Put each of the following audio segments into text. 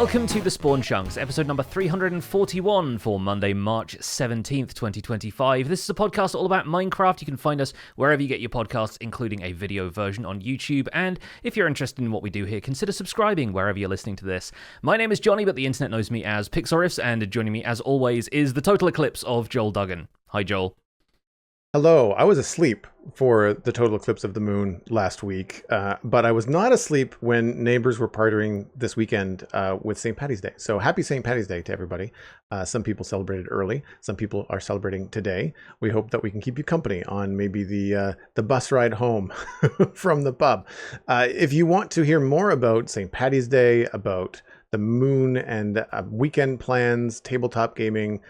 Welcome to The Spawn Chunks, episode number 341 for Monday, March 17th, 2025. This is a podcast all about Minecraft. You can find us wherever you get your podcasts, including a video version on YouTube. And if you're interested in what we do here, consider subscribing wherever you're listening to this. My name is Johnny, but the internet knows me as Pixorifs, and joining me as always is the total eclipse of Joel Duggan. Hi, Joel. Hello, I was asleep for the total eclipse of the moon last week, but I was not asleep when neighbors were partying this weekend with St. Paddy's Day. So happy St. Paddy's Day to everybody. Some people celebrated early. Some people are celebrating today. We hope that we can keep you company on maybe the bus ride home from the pub. If you want to hear more about St. Paddy's Day, about the moon and weekend plans, tabletop gaming,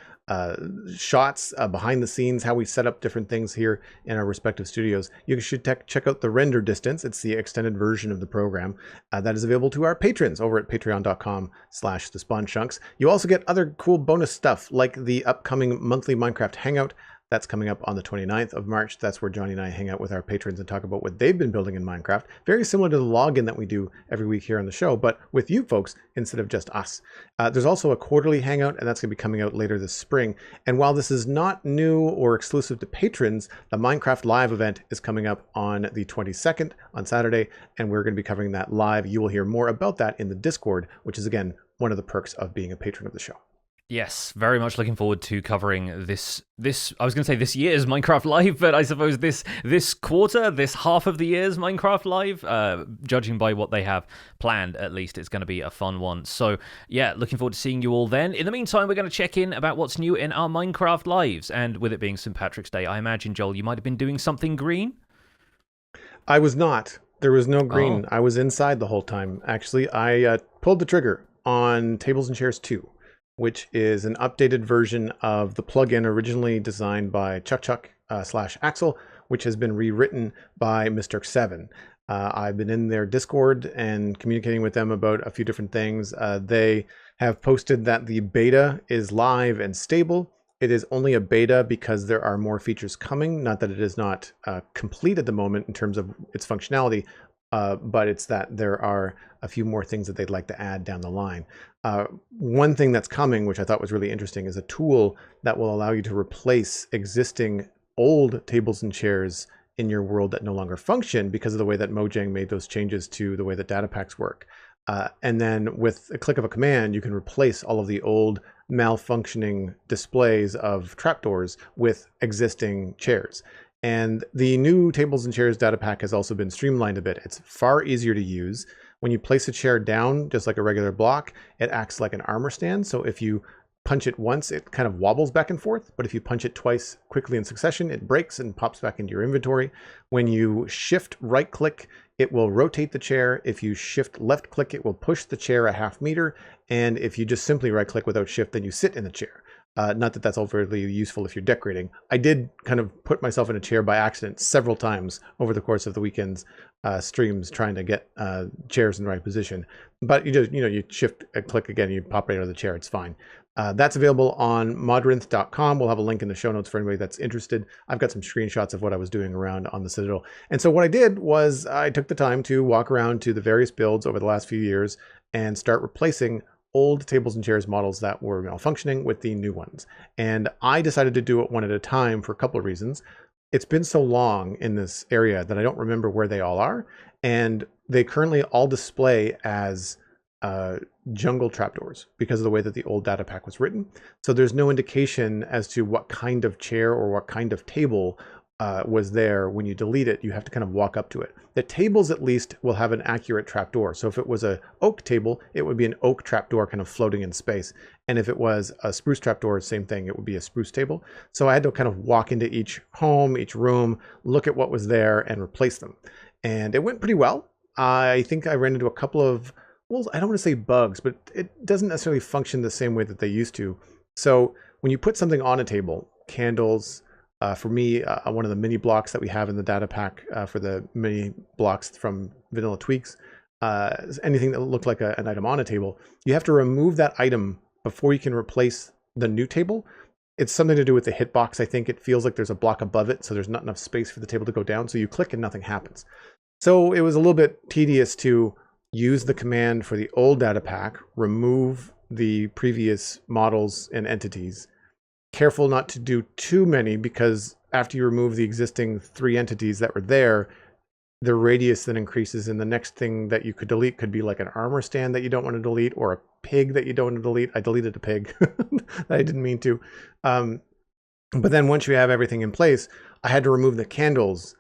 shots behind the scenes, how we set up different things here in our respective studios, you should check out the render distance. It's the extended version of the program that is available to our patrons over at patreon.com/thespawnchunks. You also get other cool bonus stuff like the upcoming monthly Minecraft Hangout. That's coming up on the 29th of March. That's where Johnny and I hang out with our patrons and talk about what they've been building in Minecraft. Very similar to the login that we do every week here on the show, but with you folks instead of just us. There's also a quarterly hangout, and that's going to be coming out later this spring. And while this is not new or exclusive to patrons, the Minecraft Live event is coming up on the 22nd on Saturday, and we're going to be covering that live. You will hear more about that in the Discord, which is, again, one of the perks of being a patron of the show. Yes, very much looking forward to covering this I was going to say this year's Minecraft Live, but I suppose this quarter, this half of the year's Minecraft Live, judging by what they have planned, at least it's going to be a fun one. So yeah, looking forward to seeing you all then. In the meantime, we're going to check in about what's new in our Minecraft lives, and with it being St. Patrick's Day, I imagine, Joel, you might have been doing something green? I was not. There was no green. I was inside the whole time. Actually, I pulled the trigger on Tables and Chairs 2. Which is an updated version of the plugin originally designed by Chuck/Axel, which has been rewritten by Mr.7. I've been in their Discord and communicating with them about a few different things. They have posted that the beta is live and stable. It is only a beta because there are more features coming, not that it is not complete at the moment in terms of its functionality, but it's that there are a few more things that they'd like to add down the line. One thing that's coming, which I thought was really interesting, is a tool that will allow you to replace existing old tables and chairs in your world that no longer function because of the way that Mojang made those changes to the way that data packs work. And then with a click of a command, you can replace all of the old malfunctioning displays of trapdoors with existing chairs. And the new Tables and Chairs data pack has also been streamlined a bit. It's far easier to use. When you place a chair down, just like a regular block, it acts like an armor stand. So if you punch it once, it kind of wobbles back and forth. But if you punch it twice quickly in succession, it breaks and pops back into your inventory. When you shift right click, it will rotate the chair. If you shift left click, it will push the chair a half meter. And if you just simply right click without shift, then you sit in the chair. Not that that's overly useful if you're decorating. I did kind of put myself in a chair by accident several times over the course of the weekend's streams trying to get chairs in the right position. But you shift and click again, you pop right out of the chair. It's fine. That's available on modrinth.com. We'll have a link in the show notes for anybody that's interested. I've got some screenshots of what I was doing around on the Citadel. And so what I did was I took the time to walk around to the various builds over the last few years and start replacing old Tables and Chairs models that were malfunctioning with the new ones. And I decided to do it one at a time for a couple of reasons. It's been so long in this area that I don't remember where they all are. And they currently all display as jungle trapdoors because of the way that the old data pack was written. So there's no indication as to what kind of chair or what kind of table was there. When you delete it, you have to kind of walk up to it. The tables at least will have an accurate trapdoor. So if it was a oak table, it would be an oak trapdoor kind of floating in space. And if it was a spruce trapdoor, same thing, it would be a spruce table. So I had to kind of walk into each home, each room, look at what was there and replace them. And it went pretty well. I think I ran into a couple of, well, I don't want to say bugs, but it doesn't necessarily function the same way that they used to. So when you put something on a table, candles, for me, one of the mini blocks that we have in the data pack for the mini blocks from Vanilla Tweaks, anything that looked like an item on a table, you have to remove that item before you can replace the new table. It's something to do with the hitbox. I think it feels like there's a block above it, so there's not enough space for the table to go down. So you click and nothing happens. So it was a little bit tedious to use the command for the old data pack, remove the previous models and entities. Careful not to do too many, because after you remove the existing 3 entities that were there, the radius then increases, and the next thing that you could delete could be like an armor stand that you don't want to delete, or a pig that you don't want to delete. I deleted a pig that I didn't mean to. But then once you have everything in place, I had to remove the candles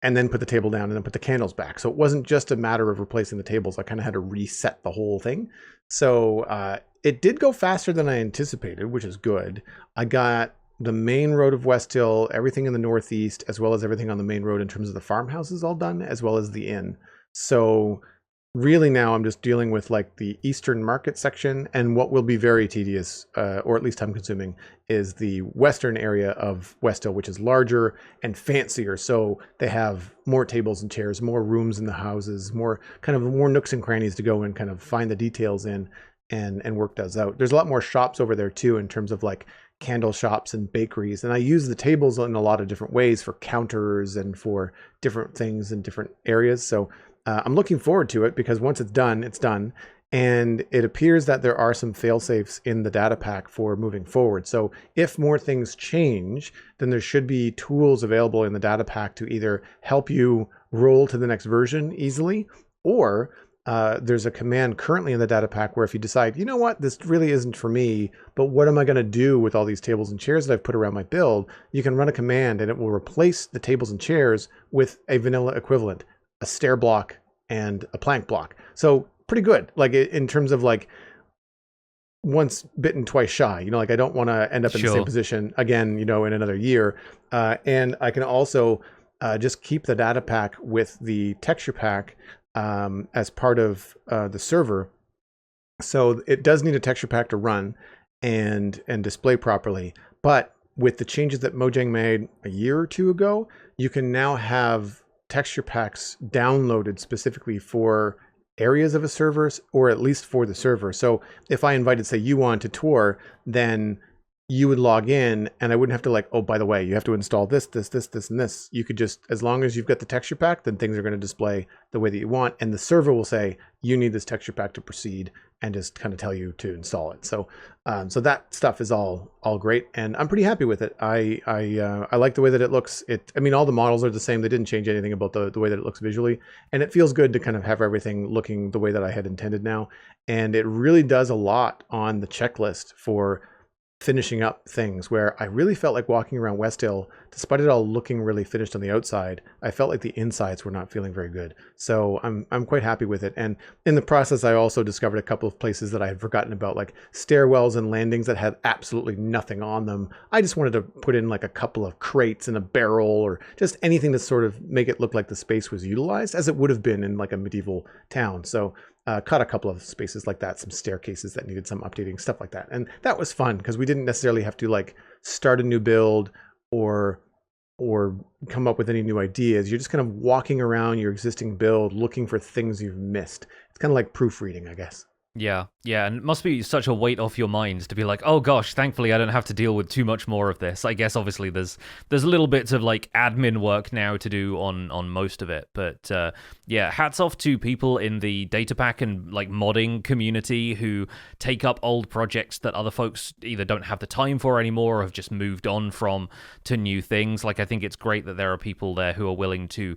and then put the table down and then put the candles back. So it wasn't just a matter of replacing the tables. I kind of had to reset the whole thing. So it did go faster than I anticipated, which is good. I got the main road of West Hill, everything in the northeast, as well as everything on the main road in terms of the farmhouses all done, as well as the inn. So really now I'm just dealing with like the eastern market section, and what will be very tedious, or at least time consuming, is the western area of West Hill, which is larger and fancier. So they have more tables and chairs, more rooms in the houses, more nooks and crannies to go and kind of find the details in and work those out. There's a lot more shops over there too, in terms of like candle shops and bakeries. And I use the tables in a lot of different ways for counters and for different things in different areas. So I'm looking forward to it, because once it's done, it's done. And it appears that there are some fail safes in the data pack for moving forward. So if more things change, then there should be tools available in the data pack to either help you roll to the next version easily, or there's a command currently in the data pack where if you decide, you know what, this really isn't for me, but what am I going to do with all these tables and chairs that I've put around my build? You can run a command and it will replace the tables and chairs with a vanilla equivalent, a stair block and a plank block. So pretty good, like in terms of like once bitten, twice shy. You know, like I don't want to end up in the same position again, you know, in another year. And I can also just keep the data pack with the texture pack as part of the server. So it does need a texture pack to run and display properly. But with the changes that Mojang made a year or two ago, you can now have texture packs downloaded specifically for areas of a server, or at least for the server. So if I invited, say, you on to tour, then you would log in and I wouldn't have to like, oh, by the way, you have to install this, and this. You could just, as long as you've got the texture pack, then things are going to display the way that you want. And the server will say, you need this texture pack to proceed, and just kind of tell you to install it. So so that stuff is all great. And I'm pretty happy with it. I like the way that it looks. I mean, all the models are the same. They didn't change anything about the way that it looks visually. And it feels good to kind of have everything looking the way that I had intended now. And it really does a lot on the checklist for finishing up things, where I really felt like walking around West Hill, despite it all looking really finished on the outside, I felt like the insides were not feeling very good. So I'm quite happy with it. And in the process, I also discovered a couple of places that I had forgotten about, like stairwells and landings that had absolutely nothing on them. I just wanted to put in like a couple of crates and a barrel, or just anything to sort of make it look like the space was utilized as it would have been in like a medieval town. So cut a couple of spaces like that, some staircases that needed some updating, stuff like that. And that was fun, because we didn't necessarily have to like start a new build or come up with any new ideas. You're just kind of walking around your existing build looking for things you've missed. It's kind of like proofreading, I guess. Yeah, and it must be such a weight off your mind to be like, oh gosh, thankfully I don't have to deal with too much more of this. I guess obviously there's little bits of like admin work now to do on most of it, but yeah, hats off to people in the data pack and like modding community who take up old projects that other folks either don't have the time for anymore or have just moved on from to new things. Like I think it's great that there are people there who are willing to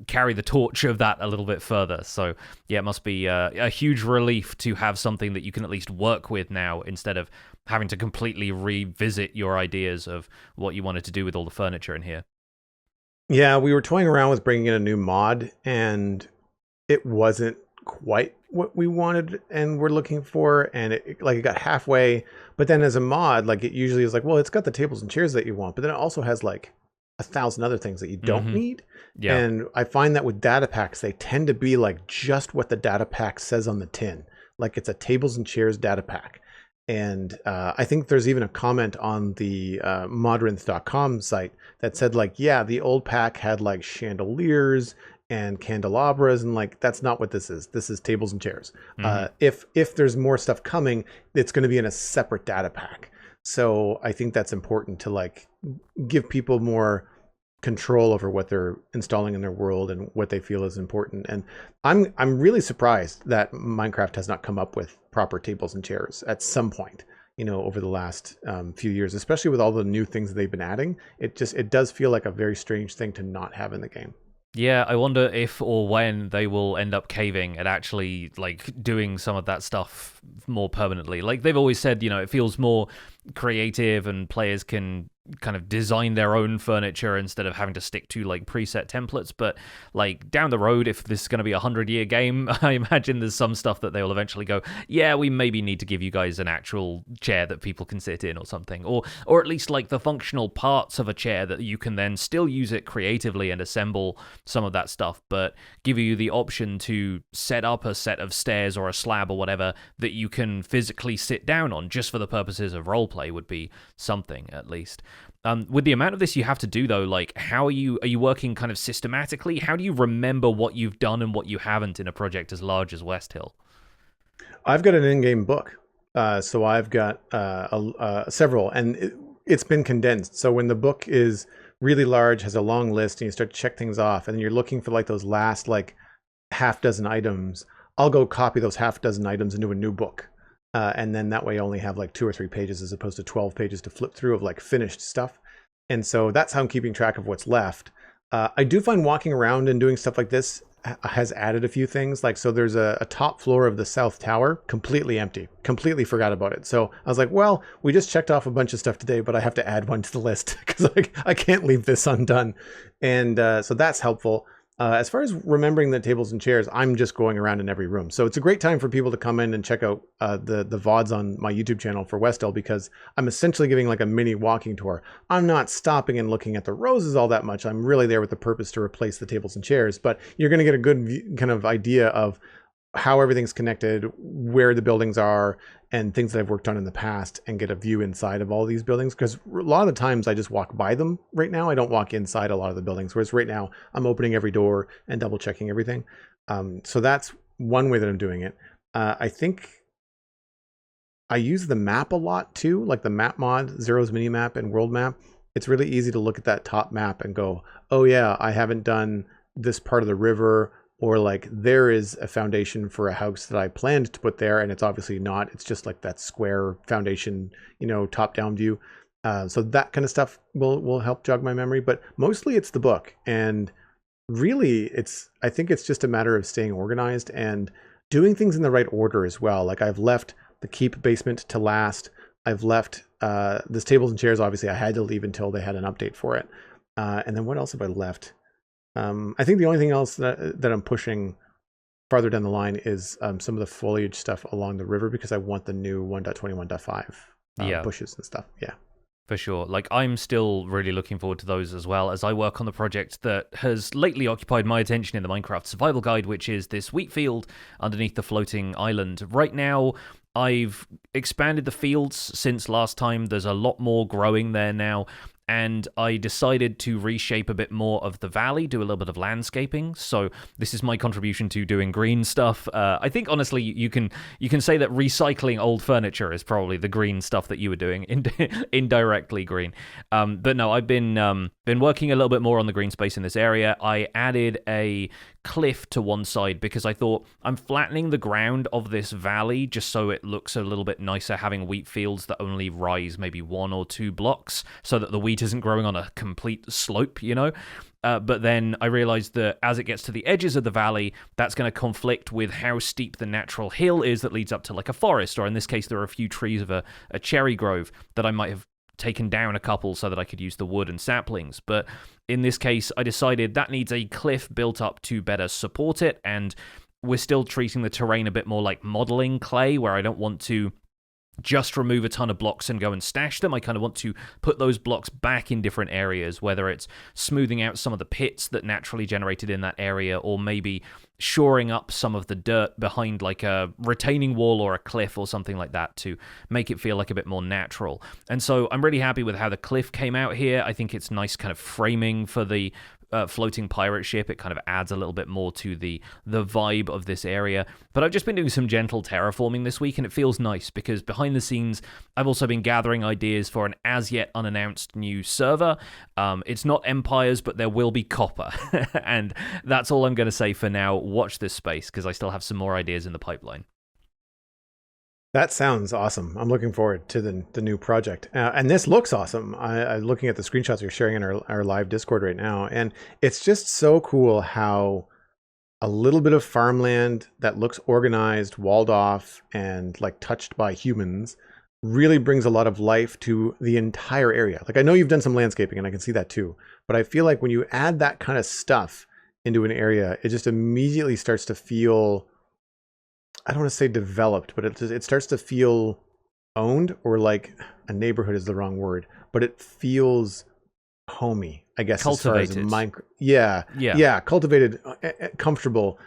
carry the torch of that a little bit further. So yeah, it must be a huge relief to have something that you can at least work with now, instead of having to completely revisit your ideas of what you wanted to do with all the furniture in here. Yeah, we were toying around with bringing in a new mod, and it wasn't quite what we wanted and we're looking for, and it got halfway. But then as a mod, like it usually is like, well, it's got the tables and chairs that you want, but then it also has like 1,000 other things that you don't need. Yeah. And I find that with data packs, they tend to be like just what the data pack says on the tin. Like it's a tables and chairs data pack. And I think there's even a comment on the modrinth.com site that said like, yeah, the old pack had like chandeliers and candelabras, and like that's not what this is. This is tables and chairs. If there's more stuff coming, it's going to be in a separate data pack. So I think that's important to like give people more control over what they're installing in their world and what they feel is important. And I'm really surprised that Minecraft has not come up with proper tables and chairs at some point, over the last few years, especially with all the new things they've been adding. It does feel like a very strange thing to not have in the game. Yeah, I wonder if or when they will end up caving and actually like doing some of that stuff more permanently. Like they've always said, it feels more creative and players can kind of design their own furniture instead of having to stick to like preset templates. But like down the road, if this is going to be a 100-year game, I imagine there's some stuff that they will eventually go, yeah, we maybe need to give you guys an actual chair that people can sit in or something, or at least like the functional parts of a chair that you can then still use it creatively and assemble some of that stuff, but give you the option to set up a set of stairs or a slab or whatever that you can physically sit down on just for the purposes of roleplay would be something at least. With the amount of this you have to do, though, like, how are you working kind of systematically? How do you remember what you've done and what you haven't in a project as large as West Hill? I've got an in-game book. So I've got several, and it's been condensed. So when the book is really large, has a long list, and you start to check things off, and you're looking for like those last like half dozen items, I'll go copy those half dozen items into a new book. And then that way I only have like 2 or 3 pages as opposed to 12 pages to flip through of like finished stuff. And so that's how I'm keeping track of what's left. I do find walking around and doing stuff like this has added a few things. Like, so there's a top floor of the South Tower completely empty, completely forgot about it. So I was like, well, we just checked off a bunch of stuff today, but I have to add one to the list because I can't leave this undone. And so that's helpful. As far as remembering the tables and chairs, I'm just going around in every room. So it's a great time for people to come in and check out the VODs on my YouTube channel for West Hill, because I'm essentially giving like a mini walking tour. I'm not stopping and looking at the roses all that much. I'm really there with the purpose to replace the tables and chairs, but you're going to get a good kind of idea of how everything's connected, where the buildings are, and things that I've worked on in the past, and get a view inside of all these buildings. Because a lot of the times I just walk by them right now. I don't walk inside a lot of the buildings, whereas right now I'm opening every door and double checking everything. So that's one way that I'm doing it. I think I use the map a lot too, like the map mod, Zero's Minimap and World Map. It's really easy to look at that top map and go, oh yeah, I haven't done this part of the river, or like there is a foundation for a house that I planned to put there, and it's obviously not. It's just like that square foundation, top-down view. So that kind of stuff will help jog my memory. But mostly it's the book, and really I think it's just a matter of staying organized and doing things in the right order as well. Like I've left the keep basement to last. I've left this tables and chairs. Obviously, I had to leave until they had an update for it. And then what else have I left? I think the only thing else that I'm pushing farther down the line is some of the foliage stuff along the river, because I want the new 1.21.5 bushes and stuff. Yeah. For sure. Like, I'm still really looking forward to those as well, as I work on the project that has lately occupied my attention in the Minecraft Survival Guide, which is this wheat field underneath the floating island. Right now, I've expanded the fields since last time. There's a lot more growing there now. And I decided to reshape a bit more of the valley, do a little bit of landscaping. So this is my contribution to doing green stuff. I think, honestly, you can say that recycling old furniture is probably the green stuff that you were doing, indirectly green. But no, I've been working a little bit more on the green space in this area. I added a cliff to one side because I thought I'm flattening the ground of this valley just so it looks a little bit nicer, having wheat fields that only rise maybe 1 or 2 blocks so that the wheat isn't growing on a complete slope, but then I realized that as it gets to the edges of the valley, that's going to conflict with how steep the natural hill is that leads up to like a forest, or in this case there are a few trees of a cherry grove that I might have taken down a couple so that I could use the wood and saplings. But in this case, I decided that needs a cliff built up to better support it, and we're still treating the terrain a bit more like modeling clay, where I don't want to just remove a ton of blocks and go and stash them. I kind of want to put those blocks back in different areas, whether it's smoothing out some of the pits that naturally generated in that area, or maybe shoring up some of the dirt behind like a retaining wall or a cliff or something like that to make it feel like a bit more natural. And so I'm really happy with how the cliff came out here. I think it's nice kind of framing for the floating pirate ship. It kind of adds a little bit more to the vibe of this area. But I've just been doing some gentle terraforming this week, and it feels nice because behind the scenes, I've also been gathering ideas for an as yet unannounced new server. It's not Empires, but there will be Copper. And that's all I'm going to say for now. Watch this space because I still have some more ideas in the pipeline. That sounds awesome. I'm looking forward to the new project. And this looks awesome. I'm looking at the screenshots you're sharing in our live Discord right now. And it's just so cool how a little bit of farmland that looks organized, walled off, and like touched by humans really brings a lot of life to the entire area. Like I know you've done some landscaping and I can see that too. But I feel like when you add that kind of stuff into an area, it just immediately starts to feel, I don't want to say developed, but it starts to feel owned, or like a neighborhood is the wrong word, but it feels homey, I guess. Cultivated. As far as yeah. Cultivated, comfortable,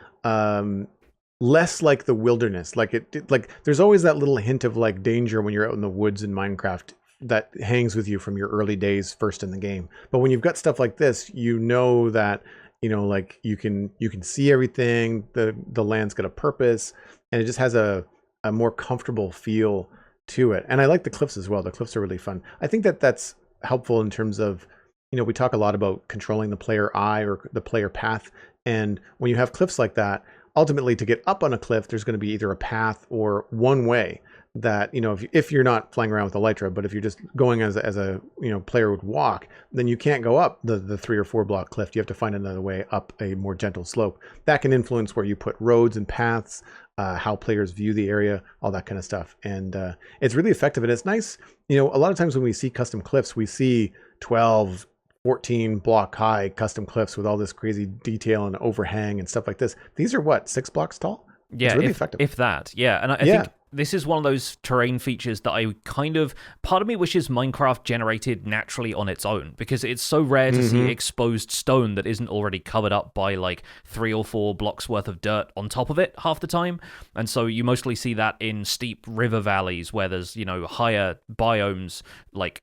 less like the wilderness. Like like there's always that little hint of like danger when you're out in the woods in Minecraft that hangs with you from your early days first in the game. But when you've got stuff like this, you know that, you know, like you can see everything, the land's got a purpose, and it just has a more comfortable feel to it. And I like the cliffs as well. The cliffs are really fun. I think that's helpful in terms of, you know, we talk a lot about controlling the player eye or the player path. And when you have cliffs like that, ultimately to get up on a cliff, there's going to be either a path or one way that, you know, if you're not flying around with Elytra, but if you're just going as a you know, player would walk, then you can't go up the 3 or 4 block cliff. You have to find another way up a more gentle slope. That can influence where you put roads and paths, how players view the area, all that kind of stuff. And it's really effective. And it's nice, you know, a lot of times when we see custom cliffs, we see 12, 14 block high custom cliffs with all this crazy detail and overhang and stuff like this. These are what, 6 blocks tall? Yeah, it's really effective. If that. Yeah, and I think this is one of those terrain features that I part of me wishes Minecraft generated naturally on its own, because it's so rare to see exposed stone that isn't already covered up by like 3 or 4 blocks worth of dirt on top of it half the time. And so you mostly see that in steep river valleys where there's, you know, higher biomes like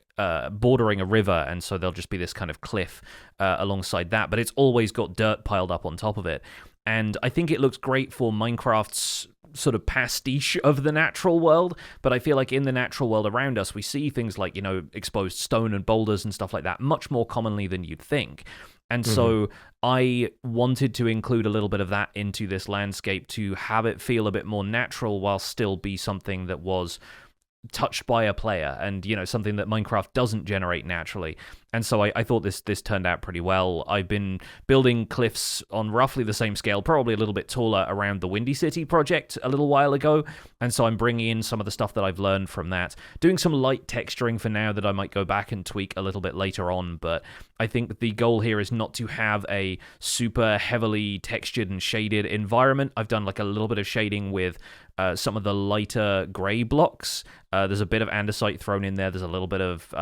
bordering a river, and so there'll just be this kind of cliff alongside that, but it's always got dirt piled up on top of it. And I think it looks great for Minecraft's sort of pastiche of the natural world, but I feel like in the natural world around us, we see things like, you know, exposed stone and boulders and stuff like that much more commonly than you'd think. And so I wanted to include a little bit of that into this landscape to have it feel a bit more natural while still be something that was touched by a player, and, you know, something that Minecraft doesn't generate naturally. And so I thought this turned out pretty well. I've been building cliffs on roughly the same scale, probably a little bit taller, around the Windy City project a little while ago. And so I'm bringing in some of the stuff that I've learned from that, doing some light texturing for now that I might go back and tweak a little bit later on. But I think the goal here is not to have a super heavily textured and shaded environment. I've done like a little bit of shading with some of the lighter gray blocks. There's a bit of andesite thrown in there. There's a little bit of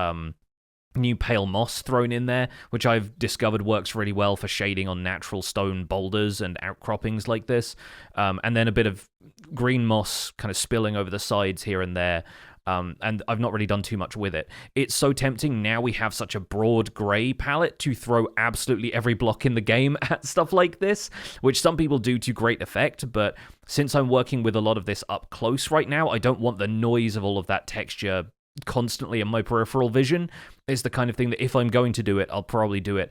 new pale moss thrown in there, which I've discovered works really well for shading on natural stone boulders and outcroppings like this. And then a bit of green moss kind of spilling over the sides here and there. And I've not really done too much with it. It's so tempting now we have such a broad grey palette to throw absolutely every block in the game at stuff like this, which some people do to great effect, but since I'm working with a lot of this up close right now, I don't want the noise of all of that texture constantly in my peripheral vision. It's the kind of thing that if I'm going to do it, I'll probably do it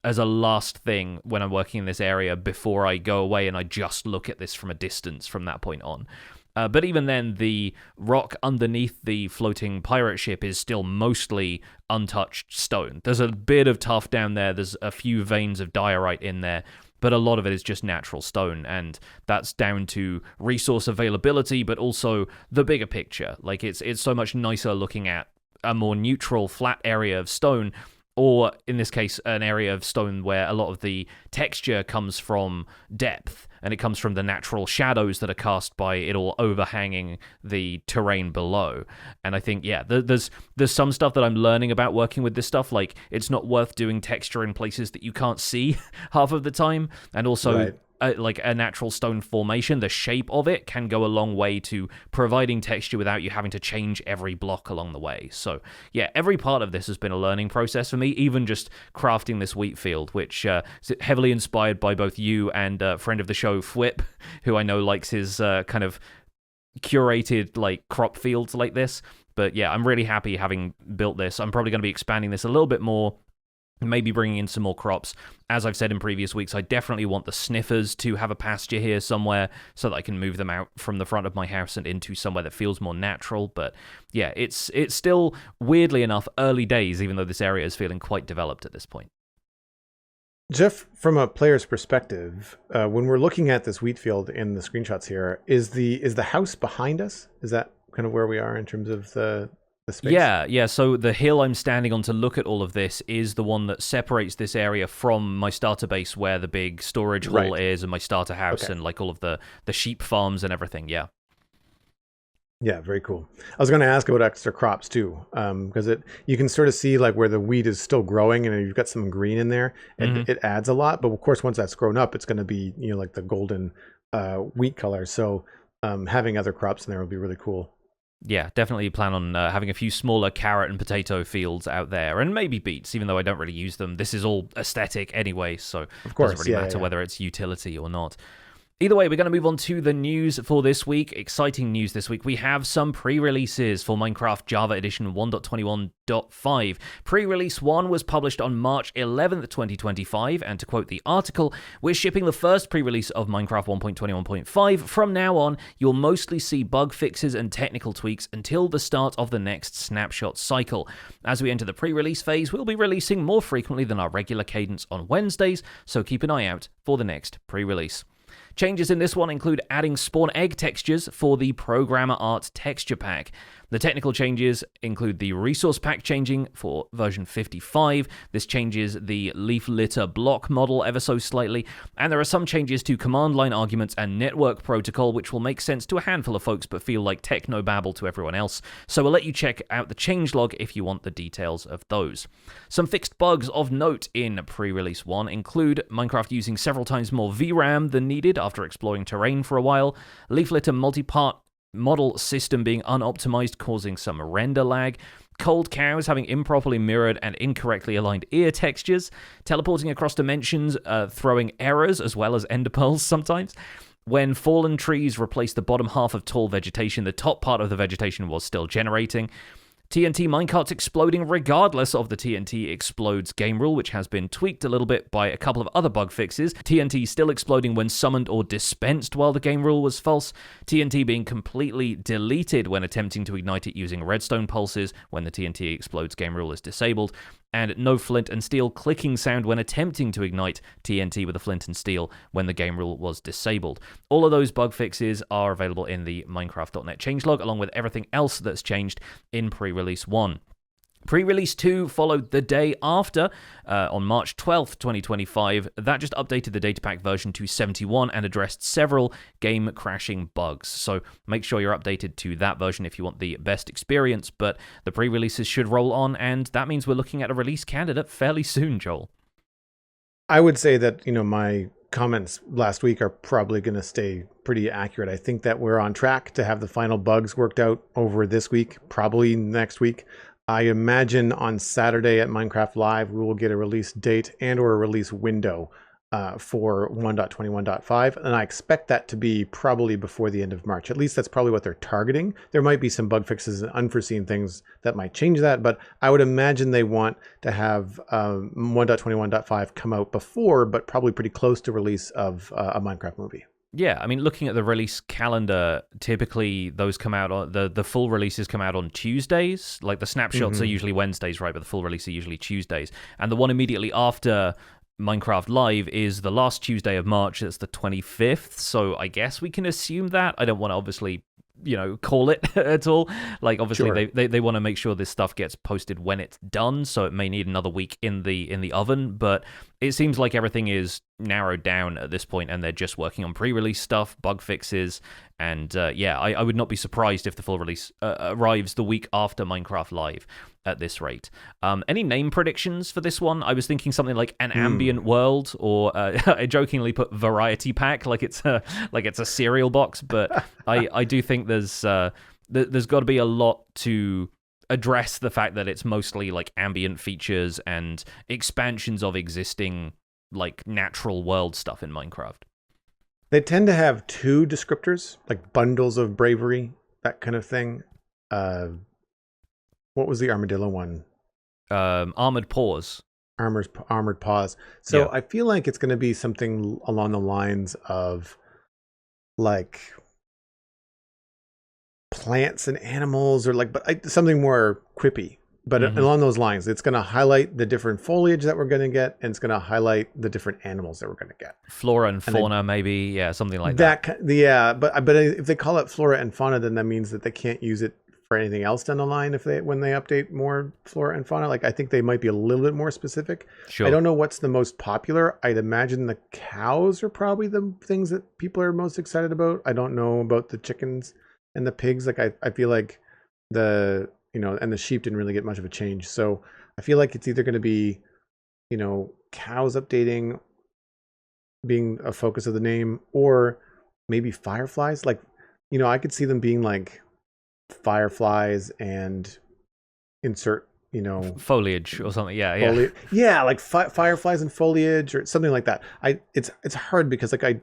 as a last thing when I'm working in this area before I go away and I just look at this from a distance from that point on. But even then, the rock underneath the floating pirate ship is still mostly untouched stone. There's a bit of tuff down there, there's a few veins of diorite in there, but a lot of it is just natural stone, and that's down to resource availability, but also the bigger picture. Like, it's so much nicer looking at a more neutral, flat area of stone, or in this case, an area of stone where a lot of the texture comes from depth, and it comes from the natural shadows that are cast by it all overhanging the terrain below. And I think, yeah, there's some stuff that I'm learning about working with this stuff, like it's not worth doing texture in places that you can't see half of the time, and also like a natural stone formation, the shape of it can go a long way to providing texture without you having to change every block along the way. So yeah, every part of this has been a learning process for me, even just crafting this wheat field, which is heavily inspired by both you and friend of the show, Flip, who I know likes his kind of curated like crop fields like this. But yeah, I'm really happy having built this. I'm probably going to be expanding this a little bit more, maybe bringing in some more crops. As I've said in previous weeks, I definitely want the sniffers to have a pasture here somewhere so that I can move them out from the front of my house and into somewhere that feels more natural. But yeah, it's still, weirdly enough, early days, even though this area is feeling quite developed at this point. Jeff, from a player's perspective, when we're looking at this wheat field in the screenshots here, is the house behind us? Is that kind of where we are in terms of the space? Yeah. So the hill I'm standing on to look at all of this is the one that separates this area from my starter base, where the big storage hall is, and my starter house, and like all of the sheep farms and everything. Yeah. Yeah, very cool. I was going to ask about extra crops too, because you can sort of see like where the wheat is still growing, and you've got some green in there. It adds a lot, but of course, once that's grown up, it's going to be like the golden wheat color. So having other crops in there would be really cool. Yeah, definitely plan on having a few smaller carrot and potato fields out there, and maybe beets, even though I don't really use them. This is all aesthetic anyway, so of course, it doesn't really matter whether it's utility or not. Either way, we're going to move on to the news for this week. Exciting news this week. We have some pre-releases for Minecraft Java Edition 1.21.5. Pre-release 1 was published on March 11th, 2025, and to quote the article, we're shipping the first pre-release of Minecraft 1.21.5. From now on, you'll mostly see bug fixes and technical tweaks until the start of the next snapshot cycle. As we enter the pre-release phase, we'll be releasing more frequently than our regular cadence on Wednesdays, so keep an eye out for the next pre-release. Changes in this one include adding spawn egg textures for the Programmer Art texture pack. The technical changes include the resource pack changing for version 55. This changes the leaf litter block model ever so slightly, and there are some changes to command line arguments and network protocol, which will make sense to a handful of folks but feel like techno-babble to everyone else. So we'll let you check out the changelog if you want the details of those. Some fixed bugs of note in pre-release 1 include Minecraft using several times more VRAM than needed after exploring terrain for a while, leaf litter multi-part model system being unoptimized, causing some render lag, cold cows having improperly mirrored and incorrectly aligned ear textures, teleporting across dimensions, throwing errors as well as ender pearls sometimes. When fallen trees replaced the bottom half of tall vegetation, the top part of the vegetation was still generating. TNT minecarts exploding regardless of the TNT explodes game rule, which has been tweaked a little bit by a couple of other bug fixes. TNT still exploding when summoned or dispensed while the game rule was false. TNT being completely deleted when attempting to ignite it using redstone pulses when the TNT explodes game rule is disabled. And no flint and steel clicking sound when attempting to ignite TNT with a flint and steel when the game rule was disabled. All of those bug fixes are available in the Minecraft.net changelog, along with everything else that's changed in pre-release 1. Pre-release 2 followed the day after, on March 12th, 2025. That just updated the datapack version to 71 and addressed several game-crashing bugs. So make sure you're updated to that version if you want the best experience, but the pre-releases should roll on, and that means we're looking at a release candidate fairly soon, Joel. I would say that, my comments last week are probably going to stay pretty accurate. I think that we're on track to have the final bugs worked out over this week, probably next week. I imagine on Saturday at Minecraft Live, we will get a release date and or a release window for 1.21.5. And I expect that to be probably before the end of March. At least that's probably what they're targeting. There might be some bug fixes and unforeseen things that might change that, but I would imagine they want to have 1.21.5 come out before, but probably pretty close to release of a Minecraft movie. Yeah, I mean, looking at the release calendar, typically those come out on the full releases come out on Tuesdays. Like the snapshots are usually Wednesdays, right? But the full release are usually Tuesdays. And the one immediately after Minecraft Live is the last Tuesday of March. It's the 25th. So I guess we can assume that. I don't want to obviously call it at all. Like obviously they want to make sure this stuff gets posted when it's done, so it may need another week in the oven, but it seems like everything is narrowed down at this point, and they're just working on pre-release stuff, bug fixes, and I would not be surprised if the full release arrives the week after Minecraft Live at this rate. Any name predictions for this one? I was thinking something like an ambient world, or I jokingly put variety pack, like it's a cereal box, but I do think there's got to be a lot to address the fact that it's mostly like ambient features and expansions of existing like natural world stuff in Minecraft. They tend to have two descriptors, like bundles of bravery, that kind of thing. What was the armadillo one? Armored paws. Armored paws. So I feel like it's going to be something along the lines of like plants and animals, or like, but something more quippy. But along those lines, it's going to highlight the different foliage that we're going to get, and it's going to highlight the different animals that we're going to get. Flora and fauna, maybe, something like that. Yeah, but if they call it flora and fauna, then that means that they can't use it for anything else down the line when they update more flora and fauna. Like, I think they might be a little bit more specific. Sure. I don't know what's the most popular. I'd imagine the cows are probably the things that people are most excited about. I don't know about the chickens and the pigs. Like, I feel like and the sheep didn't really get much of a change. So I feel like it's either going to be, cows updating being a focus of the name, or maybe fireflies. Like, I could see them being like fireflies and insert, foliage or something. Yeah, like fireflies and foliage or something like that. It's hard because like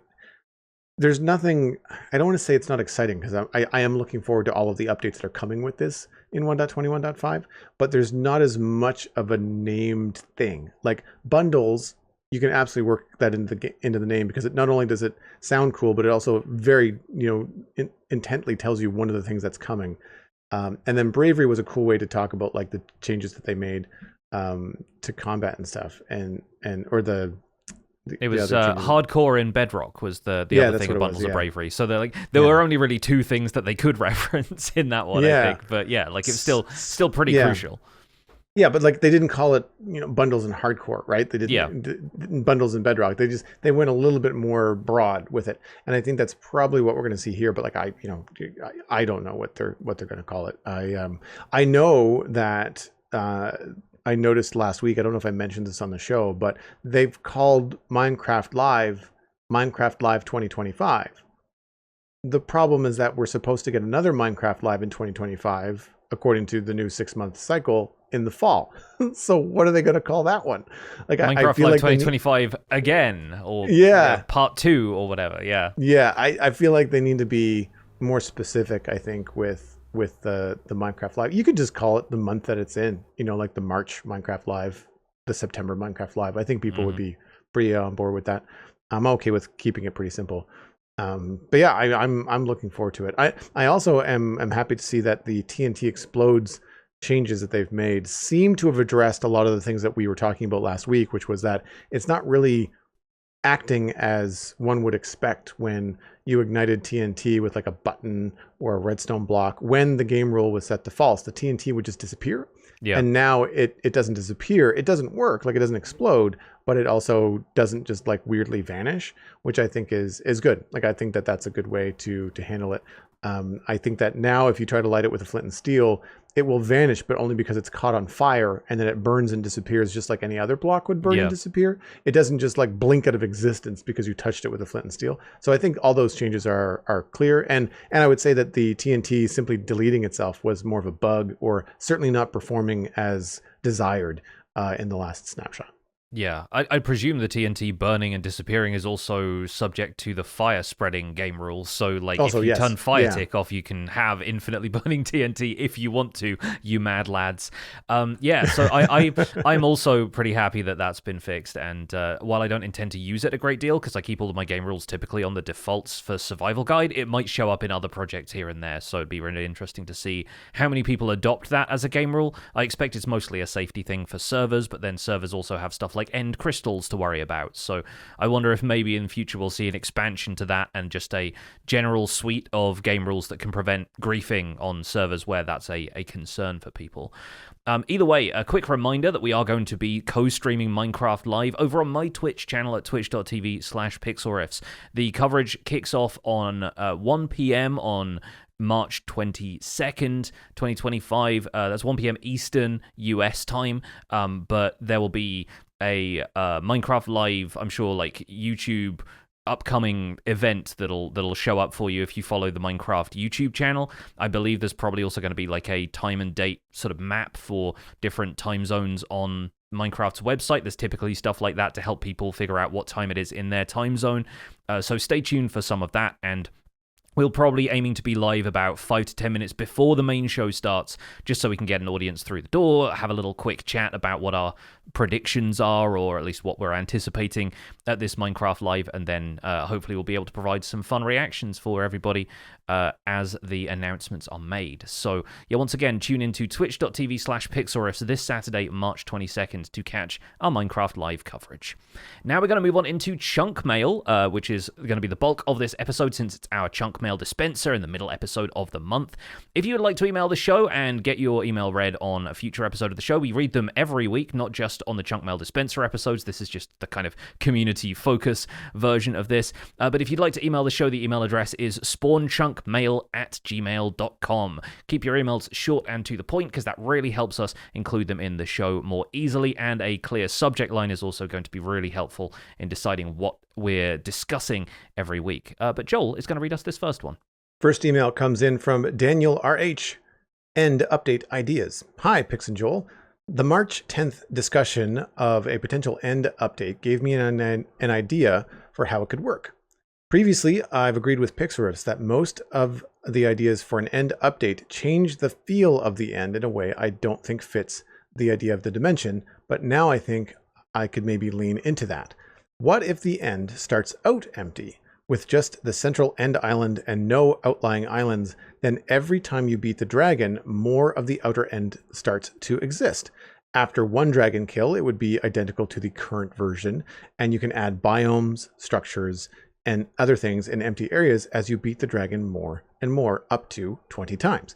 there's nothing. I don't want to say it's not exciting, because I am looking forward to all of the updates that are coming with this in 1.21.5, but there's not as much of a named thing. Like bundles, you can absolutely work that into the name, because it not only does it sound cool, but it also very intently tells you one of the things that's coming. And then bravery was a cool way to talk about like the changes that they made to combat and stuff, it was hardcore in Bedrock was the other thing of bundles of bravery. So they're like there were only really two things that they could reference in that one, I think. But like it's still pretty crucial. Yeah, but like they didn't call it bundles in hardcore, right? They didn't bundles in Bedrock. They went a little bit more broad with it, and I think that's probably what we're going to see here. But like I don't know what they're going to call it. I know that. I noticed last week, I don't know if I mentioned this on the show, but they've called Minecraft Live 2025. The problem is that we're supposed to get another Minecraft Live in 2025, according to the new 6-month cycle, in the fall. So what are they going to call that one? Like Minecraft I feel Live like 2025 again, or part 2 or whatever. Yeah, I feel like they need to be more specific, I think, with the Minecraft Live. You could just call it the month that it's in, like the March Minecraft Live, the September Minecraft Live. I think people would be pretty on board with that. I'm okay with keeping it pretty simple. But yeah, I'm looking forward to it. I also am happy to see that the TNT Explodes changes that they've made seem to have addressed a lot of the things that we were talking about last week, which was that it's not really acting as one would expect when you ignited TNT with like a button or a redstone block. When the game rule was set to false, the TNT would just disappear. Yeah. And now it doesn't disappear. It doesn't work, like it doesn't explode, but it also doesn't just like weirdly vanish, which I think is good. Like I think that that's a good way to handle it. I think that now if you try to light it with a flint and steel, it will vanish, but only because it's caught on fire, and then it burns and disappears just like any other block would burn and disappear. It doesn't just like blink out of existence because you touched it with a flint and steel. So I think all those changes are clear. And I would say that the TNT simply deleting itself was more of a bug, or certainly not performing as desired in the last snapshot. Yeah, I presume the TNT burning and disappearing is also subject to the fire spreading game rules. So, like, also, if you turn fire tick off, you can have infinitely burning TNT if you want to, you mad lads. So I'm also pretty happy that that's been fixed. And while I don't intend to use it a great deal, because I keep all of my game rules typically on the defaults for Survival Guide, it might show up in other projects here and there. So it'd be really interesting to see how many people adopt that as a game rule. I expect it's mostly a safety thing for servers, but then servers also have stuff like end crystals to worry about. So I wonder if maybe in the future we'll see an expansion to that and just a general suite of game rules that can prevent griefing on servers where that's a concern for people. Either way, a quick reminder that we are going to be co-streaming Minecraft Live over on my Twitch channel at twitch.tv/pixelriffs. The coverage kicks off on 1 p.m. on March 22nd, 2025. That's 1 p.m. Eastern US time, but there will be a Minecraft Live, I'm sure, like YouTube upcoming event that'll show up for you if you follow the Minecraft YouTube channel. I believe there's probably also going to be like a time and date sort of map for different time zones on Minecraft's website. There's typically stuff like that to help people figure out what time it is in their time zone. So stay tuned for some of that, and we'll probably aiming to be live about 5 to 10 minutes before the main show starts, just so we can get an audience through the door, have a little quick chat about what our predictions are, or at least what we're anticipating at this Minecraft Live, and then hopefully we'll be able to provide some fun reactions for everybody as the announcements are made. So yeah, once again, tune into twitch.tv/pixelriffs this Saturday, March 22nd to catch our Minecraft Live coverage. Now we're going to move on into Chunk Mail, which is going to be the bulk of this episode since it's our Chunk Mail dispenser in the middle episode of the month. If you would like to email the show and get your email read on a future episode of the show, we read them every week, not just on the Chunk Mail dispenser episodes. This is just the kind of community focus version of this. But if you'd like to email the show, the email address is spawnchunkmail@gmail.com. Keep your emails short and to the point, because that really helps us include them in the show more easily, and a clear subject line is also going to be really helpful in deciding what we're discussing every week. But Joel is going to read us this first one. First email comes in from Daniel RH. End update ideas. Hi, Pix and Joel. The March 10th discussion of a potential end update gave me an idea for how it could work. Previously, I've agreed with Pixelriffs that most of the ideas for an end update change the feel of the end in a way I don't think fits the idea of the dimension, but now I think I could maybe lean into that. What if the end starts out empty, with just the central end island and no outlying islands? Then every time you beat the dragon, more of the outer end starts to exist. After one dragon kill, it would be identical to the current version, and you can add biomes, structures, and other things in empty areas as you beat the dragon more and more, up to 20 times.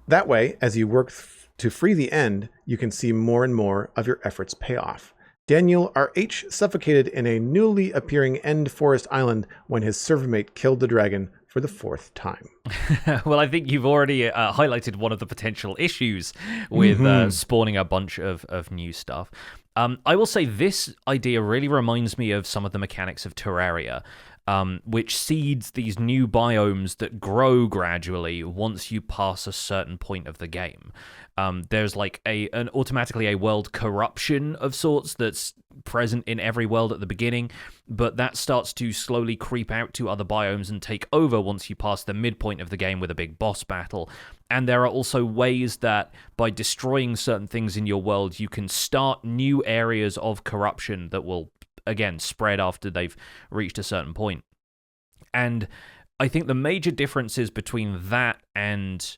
That way, as you work to free the end, you can see more and more of your efforts pay off. Daniel RH suffocated in a newly appearing end forest island when his servermate killed the dragon for the 4th time. Well, I think you've already highlighted one of the potential issues with spawning a bunch of new stuff. I will say this idea really reminds me of some of the mechanics of Terraria, which seeds these new biomes that grow gradually once you pass a certain point of the game. There's like an automatically a world corruption of sorts that's present in every world at the beginning, but that starts to slowly creep out to other biomes and take over once you pass the midpoint of the game with a big boss battle. And there are also ways that by destroying certain things in your world, you can start new areas of corruption that will, again, spread after they've reached a certain point. And I think the major differences between that and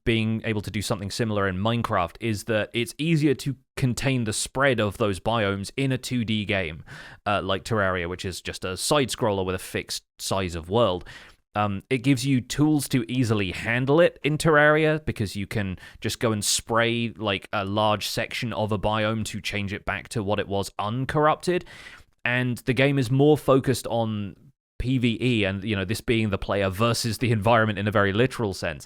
being able to do something similar in Minecraft is that it's easier to contain the spread of those biomes in a 2D game like Terraria, which is just a side-scroller with a fixed size of world. It gives you tools to easily handle it in Terraria, because you can just go and spray like a large section of a biome to change it back to what it was uncorrupted. And the game is more focused on PvE, and this being the player versus the environment in a very literal sense.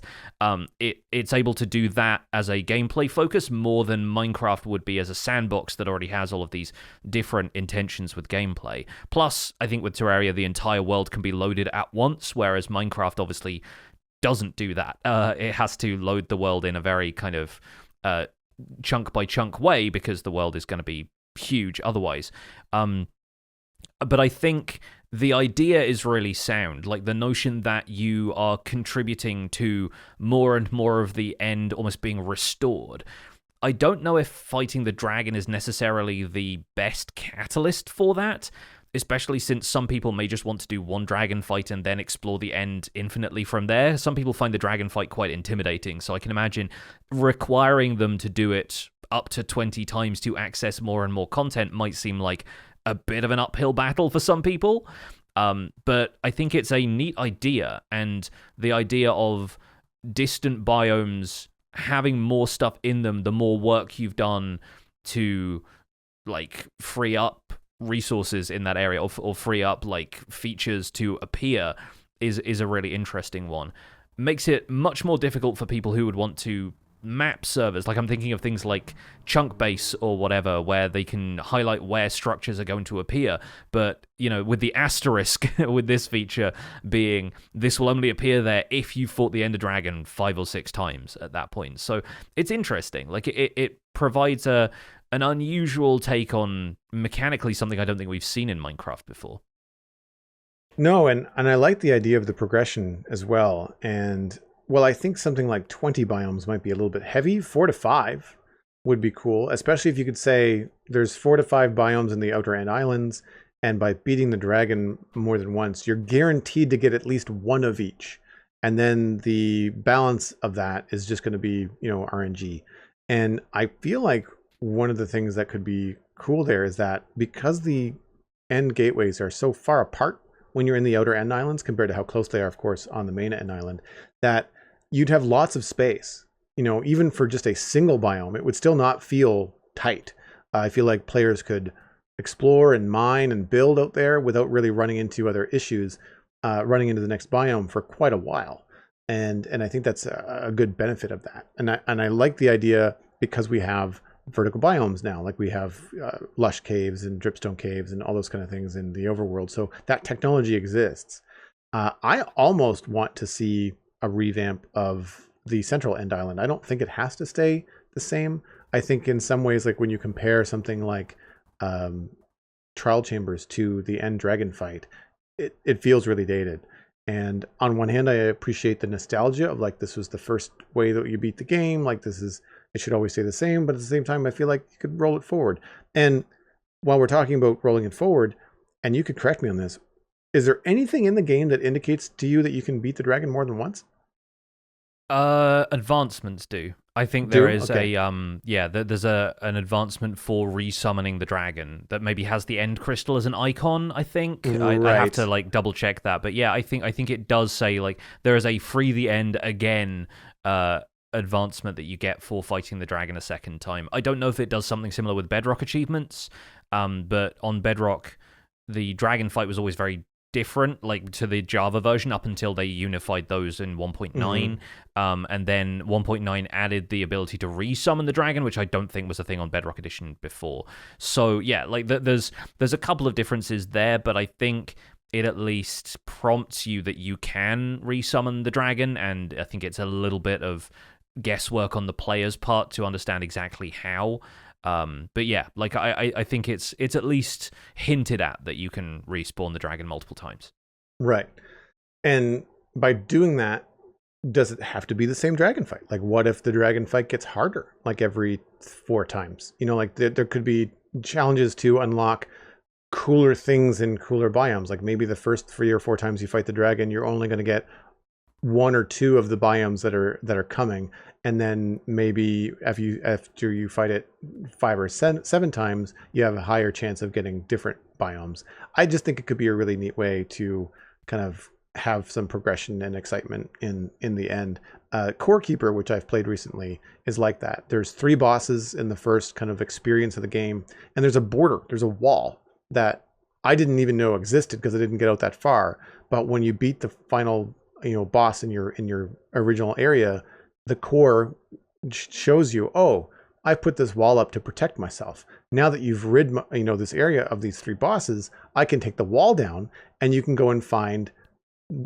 It's able to do that as a gameplay focus more than Minecraft would be as a sandbox that already has all of these different intentions with gameplay. Plus, I think with Terraria, the entire world can be loaded at once, whereas Minecraft obviously doesn't do that. It has to load the world in a very kind of chunk by chunk way, because the world is going to be huge otherwise. But I think the idea is really sound, like the notion that you are contributing to more and more of the end almost being restored. I don't know if fighting the dragon is necessarily the best catalyst for that, especially since some people may just want to do one dragon fight and then explore the end infinitely from there. Some people find the dragon fight quite intimidating, so I can imagine requiring them to do it up to 20 times to access more and more content might seem like a bit of an uphill battle for some people. But I think it's a neat idea, and the idea of distant biomes having more stuff in them, the more work you've done to like free up resources in that area, or free up like features to appear, is a really interesting one. Makes it much more difficult for people who would want to map servers. Like I'm thinking of things like chunk base or whatever, where they can highlight where structures are going to appear. But, you know, with the asterisk with this feature being this will only appear there if you fought the Ender Dragon 5 or 6 times at that point. So it's interesting. Like it provides an unusual take on mechanically something I don't think we've seen in Minecraft before. No, and I like the idea of the progression as well. And well, I think something like 20 biomes might be a little bit heavy. 4 to 5 would be cool, especially if you could say there's 4 to 5 biomes in the Outer End Islands, and by beating the dragon more than once, you're guaranteed to get at least one of each. And then the balance of that is just going to be, you know, RNG. And I feel like one of the things that could be cool there is that because the end gateways are so far apart when you're in the Outer End Islands compared to how close they are, of course, on the main End Island, that you'd have lots of space. You know, even for just a single biome, it would still not feel tight. I feel like players could explore and mine and build out there without really running into other issues, running into the next biome for quite a while. And I think that's a good benefit of that. And I like the idea because we have vertical biomes now, like we have lush caves and dripstone caves and all those kind of things in the overworld. So that technology exists. I almost want to see a revamp of the central end island. I don't think it has to stay the same. I think in some ways, like when you compare something like Trial Chambers to the End Dragon fight, it feels really dated. And on one hand, I appreciate the nostalgia of like, this was the first way that you beat the game. Like it should always stay the same. But at the same time, I feel like you could roll it forward. And while we're talking about rolling it forward, and you could correct me on this, is there anything in the game that indicates to you that you can beat the dragon more than once? Advancements do. I think there is okay. There's an advancement for resummoning the dragon that maybe has the end crystal as an icon. I think right. I have to like double check that, but yeah, I think it does say like there is a free the end again advancement that you get for fighting the dragon a second time. I don't know if it does something similar with Bedrock achievements, but on Bedrock, the dragon fight was always very different, like to the Java version, up until they unified those in 1.9. And then 1.9 added the ability to resummon the dragon, which I don't think was a thing on Bedrock Edition before. So yeah, like there's a couple of differences there, but I think it at least prompts you that you can resummon the dragon, and I think it's a little bit of guesswork on the player's part to understand exactly how. But yeah, like I think it's at least hinted at that you can respawn the dragon multiple times. Right. And by doing that, does it have to be the same dragon fight? Like what if the dragon fight gets harder like every 4 times? You know, like there could be challenges to unlock cooler things in cooler biomes. Like maybe the first 3 or 4 times you fight the dragon, you're only going to get 1 or 2 of the biomes that are coming, and then maybe after you fight it 5 or 7 times, you have a higher chance of getting different biomes. I just think it could be a really neat way to kind of have some progression and excitement in the end. Core Keeper, which I've played recently, is like that. There's 3 bosses in the first kind of experience of the game, and there's a wall that I didn't even know existed because I didn't get out that far. But when you beat the final boss in your original area, the core shows you, oh, I put this wall up to protect myself. Now that you've rid this area of these 3 bosses, I can take the wall down and you can go and find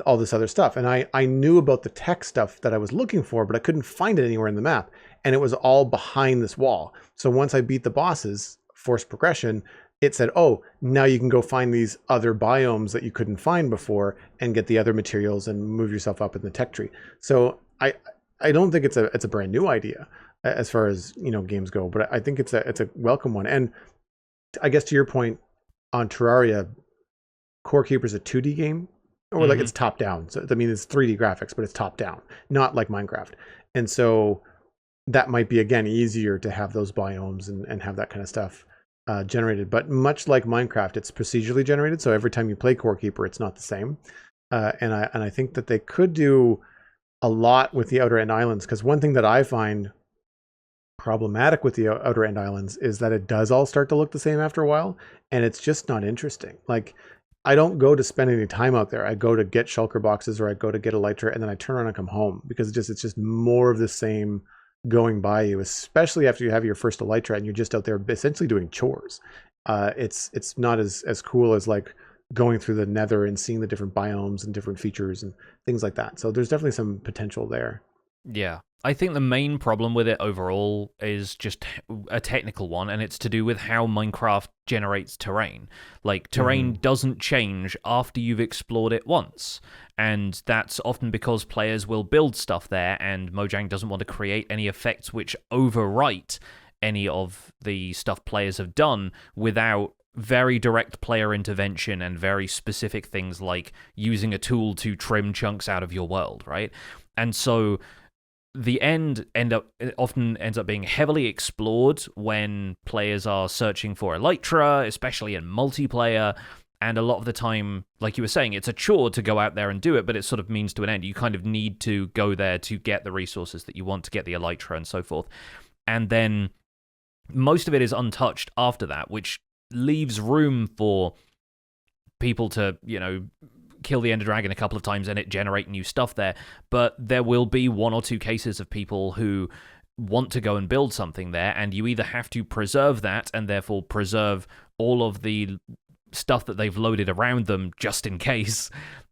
all this other stuff. And I knew about the tech stuff that I was looking for, but I couldn't find it anywhere in the map. And it was all behind this wall. So once I beat the bosses, forced progression, it said, oh, now you can go find these other biomes that you couldn't find before and get the other materials and move yourself up in the tech tree. So I don't think it's a brand new idea as far as games go, but I think it's a welcome one. And I guess to your point on Terraria, Core Keeper is a 2D game, or like it's top down. So I mean, it's 3D graphics, but it's top down, not like Minecraft. And so that might be, again, easier to have those biomes and have that kind of stuff generated. But much like Minecraft, it's procedurally generated, so every time you play Core Keeper, it's not the same. And I think that they could do a lot with the Outer End Islands, because one thing that I find problematic with the Outer End Islands is that it does all start to look the same after a while, and it's just not interesting. Like, I don't go to spend any time out there. I go to get shulker boxes, or I go to get elytra, and then I turn around and come home, because it's just more of the same going by you, especially after you have your first elytra and you're just out there essentially doing chores. It's not as cool as like going through the Nether and seeing the different biomes and different features and things like that. So there's definitely some potential there. Yeah. I think the main problem with it overall is just a technical one, and it's to do with how Minecraft generates terrain. Like, terrain doesn't change after you've explored it once, and that's often because players will build stuff there, and Mojang doesn't want to create any effects which overwrite any of the stuff players have done without very direct player intervention and very specific things like using a tool to trim chunks out of your world, right? And so the often ends up being heavily explored when players are searching for elytra, especially in multiplayer. And a lot of the time, like you were saying, it's a chore to go out there and do it, but it sort of means to an end. You kind of need to go there to get the resources that you want, to get the elytra and so forth. And then most of it is untouched after that, which leaves room for people to, kill the Ender Dragon a couple of times and it generate new stuff there. But there will be one or two cases of people who want to go and build something there, and you either have to preserve that and therefore preserve all of the stuff that they've loaded around them just in case,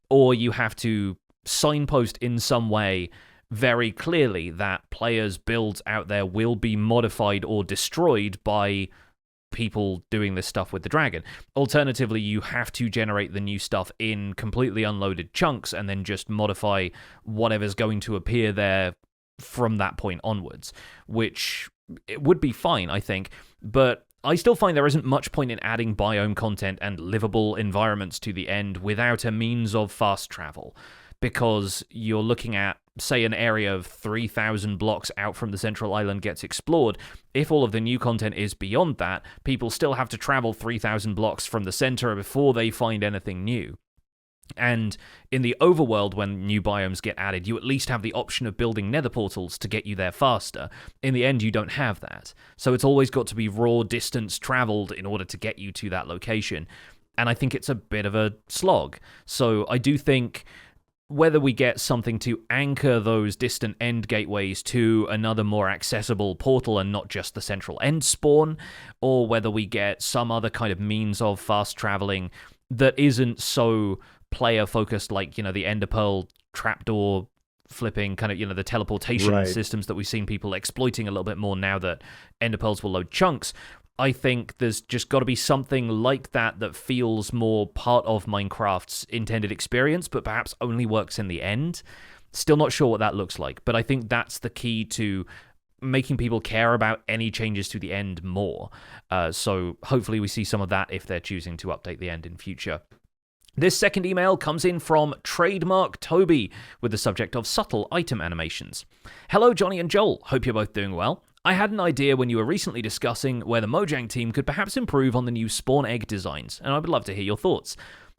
or you have to signpost in some way very clearly that players' builds out there will be modified or destroyed by people doing this stuff with the dragon. Alternatively, you have to generate the new stuff in completely unloaded chunks and then just modify whatever's going to appear there from that point onwards, which it would be fine, I think, but I still find there isn't much point in adding biome content and livable environments to the end without a means of fast travel, because you're looking at, say, an area of 3,000 blocks out from the central island gets explored. If all of the new content is beyond that, people still have to travel 3,000 blocks from the center before they find anything new. And in the overworld, when new biomes get added, you at least have the option of building nether portals to get you there faster. In the end, you don't have that. So it's always got to be raw distance traveled in order to get you to that location. And I think it's a bit of a slog. So I do think whether we get something to anchor those distant end gateways to another more accessible portal and not just the central end spawn, or whether we get some other kind of means of fast traveling that isn't so player focused, like, the Ender Pearl trapdoor flipping kind of, the teleportation systems that we've seen people exploiting a little bit more now that Ender Pearls will load chunks. I think there's just got to be something like that that feels more part of Minecraft's intended experience, but perhaps only works in the end. Still not sure what that looks like, but I think that's the key to making people care about any changes to the end more. So hopefully we see some of that if they're choosing to update the end in future. This second email comes in from Trademark Toby with the subject of subtle item animations. Hello, Johnny and Joel. Hope you're both doing well. I had an idea when you were recently discussing where the Mojang team could perhaps improve on the new spawn egg designs, and I would love to hear your thoughts.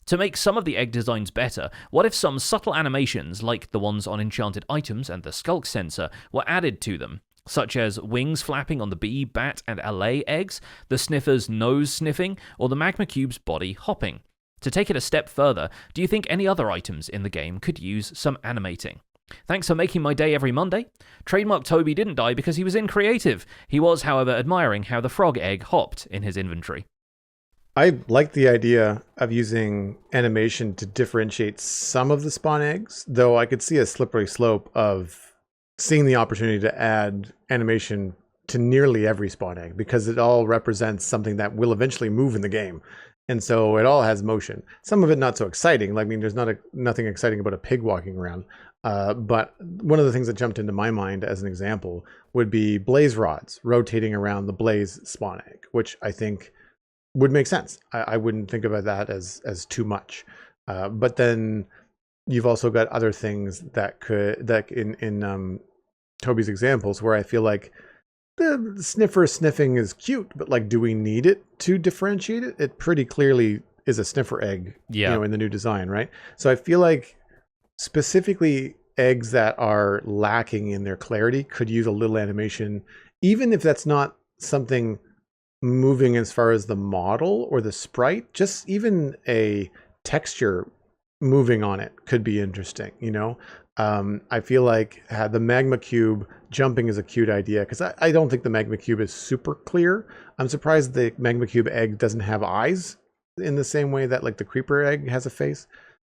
To make some of the egg designs better, what if some subtle animations, like the ones on enchanted items and the skulk sensor, were added to them? Such as wings flapping on the bee, bat, and allay eggs, the sniffer's nose sniffing, or the magma cube's body hopping. To take it a step further, do you think any other items in the game could use some animating? Thanks for making my day every Monday. Trademark Toby didn't die because he was in creative. He was, however, admiring how the frog egg hopped in his inventory. I like the idea of using animation to differentiate some of the spawn eggs, though I could see a slippery slope of seeing the opportunity to add animation to nearly every spawn egg, because it all represents something that will eventually move in the game. And so it all has motion. Some of it not so exciting. Like, I mean, there's nothing exciting about a pig walking around. But one of the things that jumped into my mind as an example would be blaze rods rotating around the blaze spawn egg, which I think would make sense. I wouldn't think about that as too much. But then you've also got other things that could, that in Toby's examples, where I feel like the sniffer sniffing is cute, but like, do we need it to differentiate it? It pretty clearly is a sniffer egg, Yeah. in the new design, right? So I feel like specifically eggs that are lacking in their clarity could use a little animation, even if that's not something moving as far as the model or the sprite, just even a texture moving on it could be interesting. I feel like the magma cube jumping is a cute idea, because I don't think the magma cube is super clear. I'm surprised the magma cube egg doesn't have eyes in the same way that like the creeper egg has a face.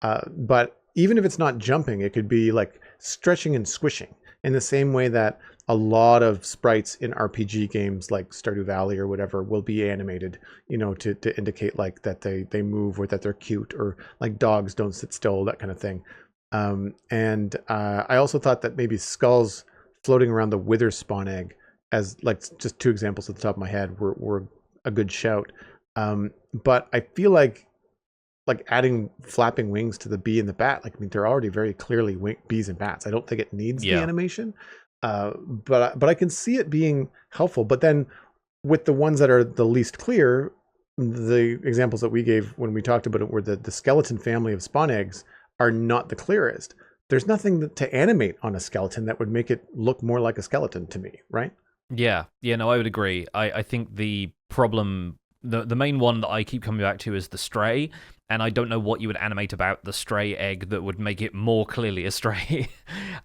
But even if it's not jumping, it could be like stretching and squishing in the same way that a lot of sprites in RPG games like Stardew Valley or whatever will be animated, to indicate like that they move, or that they're cute, or like dogs don't sit still, that kind of thing. And I also thought that maybe skulls floating around the wither spawn egg, as like just two examples at the top of my head, were a good shout. But I feel like adding flapping wings to the bee and the bat, like, I mean, they're already very clearly bees and bats. I don't think it needs the animation, but I can see it being helpful. But then with the ones that are the least clear, the examples that we gave when we talked about it, were the skeleton family of spawn eggs are not the clearest. There's nothing to animate on a skeleton that would make it look more like a skeleton to me, right? Yeah, no, I would agree. I think the problem, the main one that I keep coming back to is the stray, and I don't know what you would animate about the stray egg that would make it more clearly a stray.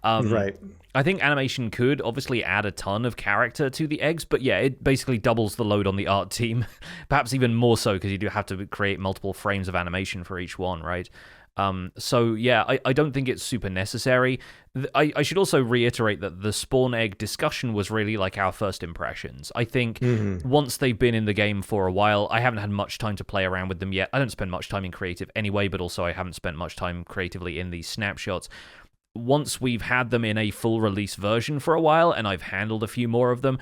Right. I think animation could obviously add a ton of character to the eggs, but yeah, it basically doubles the load on the art team, perhaps even more so, because you do have to create multiple frames of animation for each one, right? So yeah, I don't think it's super necessary. I should also reiterate that the spawn egg discussion was really like our first impressions. I think once they've been in the game for a while, I haven't had much time to play around with them yet. I don't spend much time in creative anyway, but also I haven't spent much time creatively in these snapshots. Once we've had them in a full release version for a while, and I've handled a few more of them,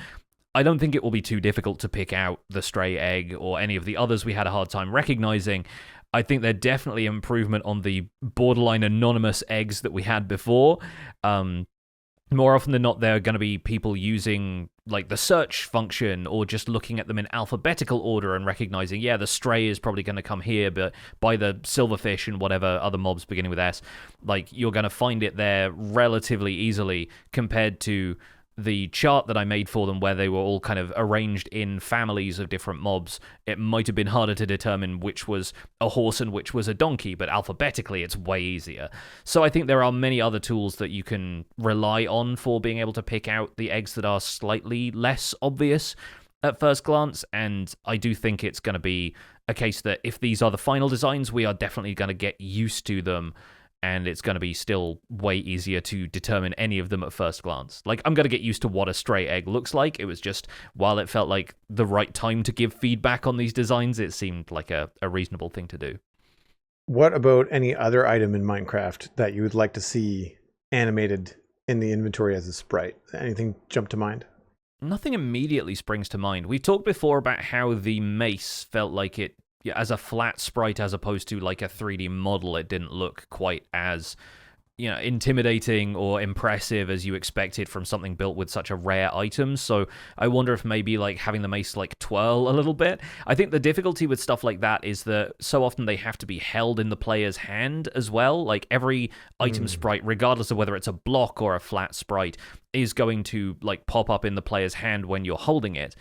I don't think it will be too difficult to pick out the stray egg or any of the others we had a hard time recognizing. I think they're definitely improvement on the borderline anonymous eggs that we had before. More often than not, there are going to be people using like the search function, or just looking at them in alphabetical order and recognizing, yeah, the stray is probably going to come here, but by the silverfish and whatever other mobs beginning with S, like, you're going to find it there relatively easily, compared to the chart that I made for them, where they were all kind of arranged in families of different mobs. It might have been harder to determine which was a horse and which was a donkey, but alphabetically it's way easier. So I think there are many other tools that you can rely on for being able to pick out the eggs that are slightly less obvious at first glance, and I do think it's going to be a case that if these are the final designs, we are definitely going to get used to them, and it's going to be still way easier to determine any of them at first glance. Like, I'm going to get used to what a stray egg looks like. It was just, while it felt like the right time to give feedback on these designs, it seemed like a reasonable thing to do. What about any other item in Minecraft that you would like to see animated in the inventory as a sprite? Anything jump to mind? Nothing immediately springs to mind. We've talked before about how the mace felt like it, as a flat sprite as opposed to like a 3D model, it didn't look quite as, intimidating or impressive as you expected from something built with such a rare item. So I wonder if maybe like having the mace like twirl a little bit. I think the difficulty with stuff like that is that so often they have to be held in the player's hand as well. Like, every item sprite, regardless of whether it's a block or a flat sprite, is going to like pop up in the player's hand when you're holding it.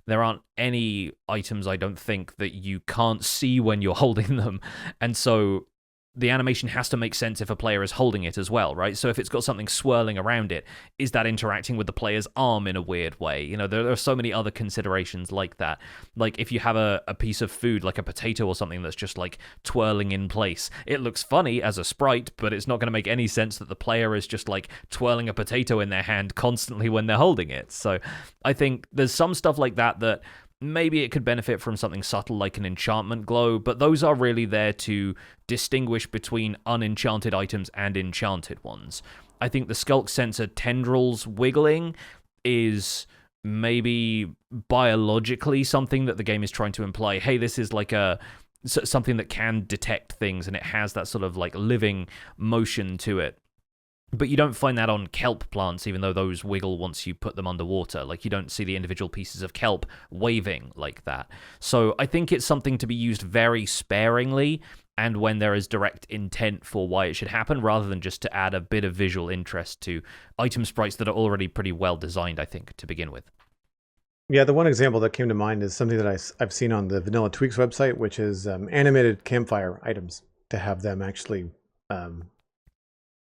There aren't any items, I don't think, that you can't see when you're holding them. And so the animation has to make sense if a player is holding it as well, right? So if it's got something swirling around it, is that interacting with the player's arm in a weird way? There are so many other considerations like that. Like, if you have a piece of food, like a potato or something, that's just like twirling in place, it looks funny as a sprite, but it's not going to make any sense that the player is just like twirling a potato in their hand constantly when they're holding it. So I think there's some stuff like that maybe it could benefit from something subtle like an enchantment glow, but those are really there to distinguish between unenchanted items and enchanted ones. I think the skulk sensor tendrils wiggling is maybe biologically something that the game is trying to imply, hey, this is like something that can detect things, and it has that sort of like living motion to it. But you don't find that on kelp plants, even though those wiggle once you put them underwater. Like, you don't see the individual pieces of kelp waving like that. So I think it's something to be used very sparingly, and when there is direct intent for why it should happen, rather than just to add a bit of visual interest to item sprites that are already pretty well designed, I think, to begin with. Yeah, the one example that came to mind is something that I've seen on the Vanilla Tweaks website, which is animated campfire items, to have them actually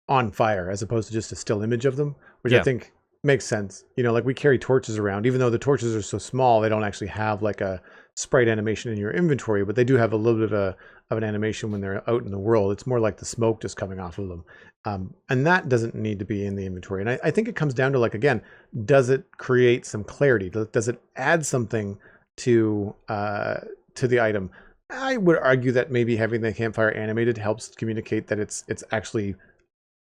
on fire as opposed to just a still image of them, which I think makes sense. You know, like we carry torches around, even though the torches are so small, they don't actually have like a sprite animation in your inventory, but they do have a little bit of an animation when they're out in the world. It's more like the smoke just coming off of them. And that doesn't need to be in the inventory. And I think it comes down to, like, again, does it create some clarity? Does it add something to the item? I would argue that maybe having the campfire animated helps communicate that it's actually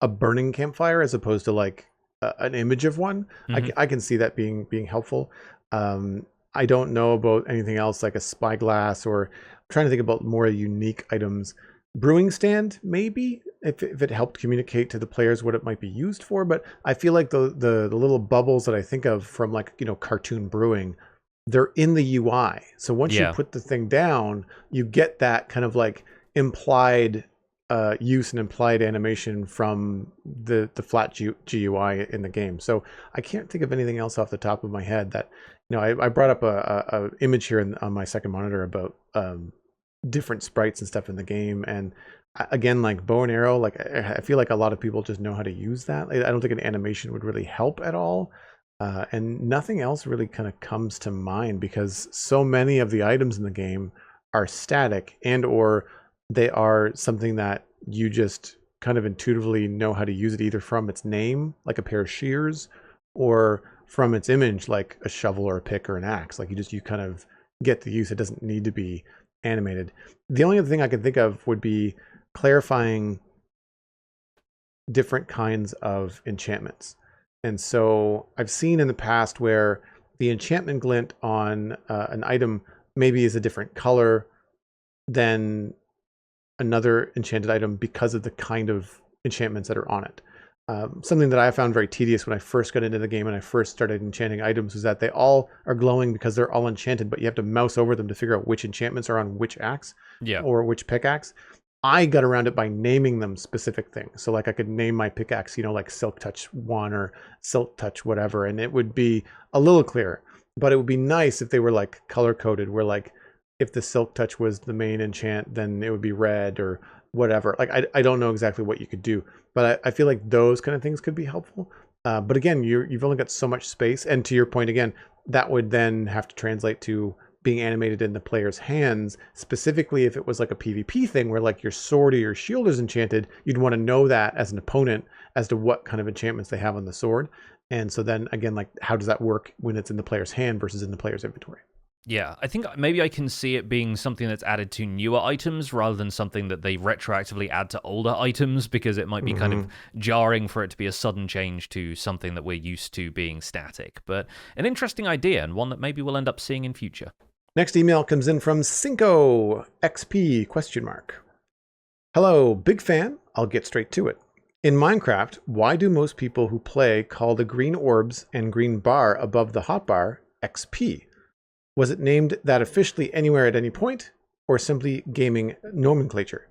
a burning campfire as opposed to like an image of one. Mm-hmm. I can see that being helpful. I don't know about anything else like a spyglass, or I'm trying to think about more unique items. Brewing stand, maybe, if it helped communicate to the players what it might be used for. But I feel like the little bubbles that I think of from, like, you know, cartoon brewing, they're in the UI. So once you put the thing down, you get that kind of like implied use and implied animation from the flat GUI in the game. So I can't think of anything else off the top of my head that, you know, I brought up a image here on my second monitor about different sprites and stuff in the game. And again, like bow and arrow, like I feel like a lot of people just know how to use that. I don't think an animation would really help at all. And nothing else really kind of comes to mind, because so many of the items in the game are static, and or they are something that you just kind of intuitively know how to use it, either from its name, like a pair of shears, or from its image, like a shovel or a pick or an axe. Like you kind of get the use. It doesn't need to be animated. The only other thing I can think of would be clarifying different kinds of enchantments. And so I've seen in the past where the enchantment glint on an item maybe is a different color than another enchanted item because of the kind of enchantments that are on it. Something that I found very tedious when I first got into the game and I first started enchanting items was that they all are glowing because they're all enchanted, but you have to mouse over them to figure out which enchantments are on which axe or which pickaxe. I got around it by naming them specific things. So like I could name my pickaxe, you know, like Silk Touch 1 or Silk Touch whatever, and it would be a little clearer. But it would be nice if they were like color coded, where like if the Silk Touch was the main enchant, then it would be red or whatever. Like I don't know exactly what you could do, but I feel like those kind of things could be helpful. But again, you've only got so much space, and to your point again, that would then have to translate to being animated in the player's hands. Specifically, if it was like a PvP thing where like your sword or your shield is enchanted, you'd want to know that as an opponent as to what kind of enchantments they have on the sword. And so then again, like how does that work when it's in the player's hand versus in the player's inventory? Yeah, I think maybe I can see it being something that's added to newer items rather than something that they retroactively add to older items, because it might be kind of jarring for it to be a sudden change to something that we're used to being static. But an interesting idea, and one that maybe we'll end up seeing in future. Next email comes in from Cinco XP ? Hello, big fan. I'll get straight to it. In Minecraft, why do most people who play call the green orbs and green bar above the hotbar XP? Was it named that officially anywhere at any point, or simply gaming nomenclature?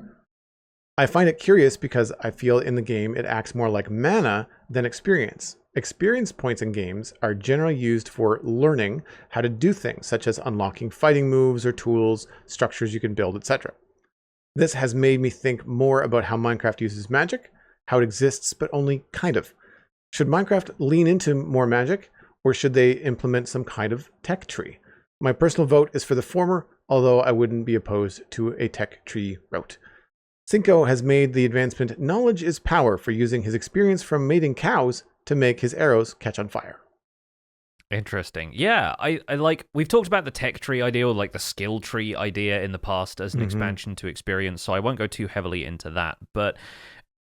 I find it curious because I feel in the game it acts more like mana than experience. Experience points in games are generally used for learning how to do things, such as unlocking fighting moves or tools, structures you can build, etc. This has made me think more about how Minecraft uses magic, how it exists, but only kind of. Should Minecraft lean into more magic, or should they implement some kind of tech tree? My personal vote is for the former, although I wouldn't be opposed to a tech tree route. Cinco has made the advancement knowledge is power for using his experience from mating cows to make his arrows catch on fire. Interesting. Yeah, I like, we've talked about the tech tree idea, or like the skill tree idea in the past as an expansion to experience, so I won't go too heavily into that. But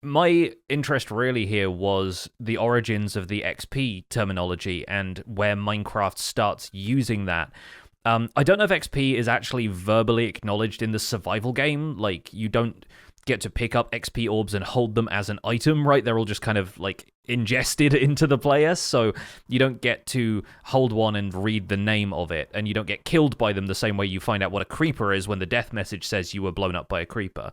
my interest really here was the origins of the XP terminology and where Minecraft starts using that. I don't know if XP is actually verbally acknowledged in the survival game. Like, you don't get to pick up XP orbs and hold them as an item, right? They're all just kind of like ingested into the player, so you don't get to hold one and read the name of it, and you don't get killed by them the same way you find out what a creeper is when the death message says you were blown up by a creeper.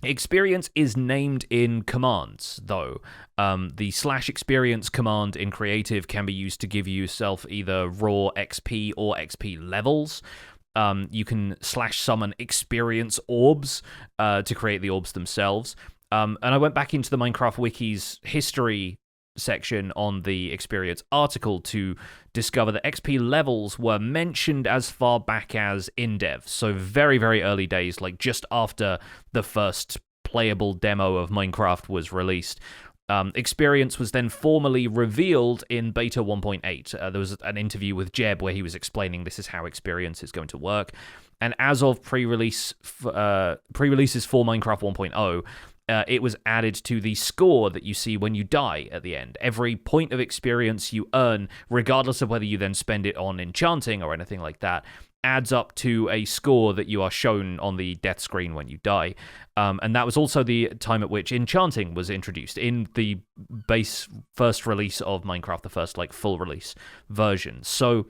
Experience is named in commands, though. The /experience command in creative can be used to give yourself either raw XP or XP levels. You can /summon experience orbs to create the orbs themselves. And I went back into the Minecraft Wiki's history section on the experience article to discover that XP levels were mentioned as far back as in dev, so very, very early days, like just after the first playable demo of Minecraft was released. Experience was then formally revealed in beta 1.8. There was an interview with Jeb where he was explaining this is how experience is going to work, and as of pre-releases for Minecraft 1.0, it was added to the score that you see when you die at the end. Every point of experience you earn, regardless of whether you then spend it on enchanting or anything like that, adds up to a score that you are shown on the death screen when you die. And that was also the time at which enchanting was introduced in the base first release of Minecraft, the first like full release version. So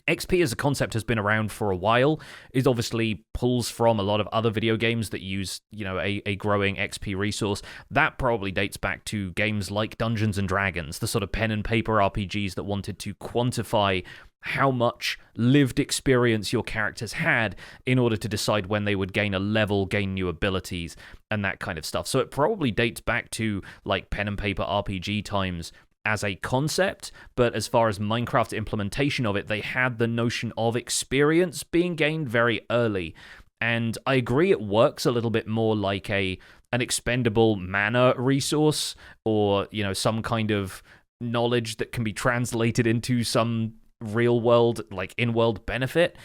XP as a concept has been around for a while. It obviously pulls from a lot of other video games that use, a growing XP resource. That probably dates back to games like Dungeons and Dragons, the sort of pen and paper RPGs that wanted to quantify how much lived experience your characters had in order to decide when they would gain a level, gain new abilities, and that kind of stuff. So it probably dates back to like pen and paper RPG times as a concept, but as far as Minecraft implementation of it, they had the notion of experience being gained very early. And I agree it works a little bit more like an expendable mana resource, or, some kind of knowledge that can be translated into some real world, like in-world benefit.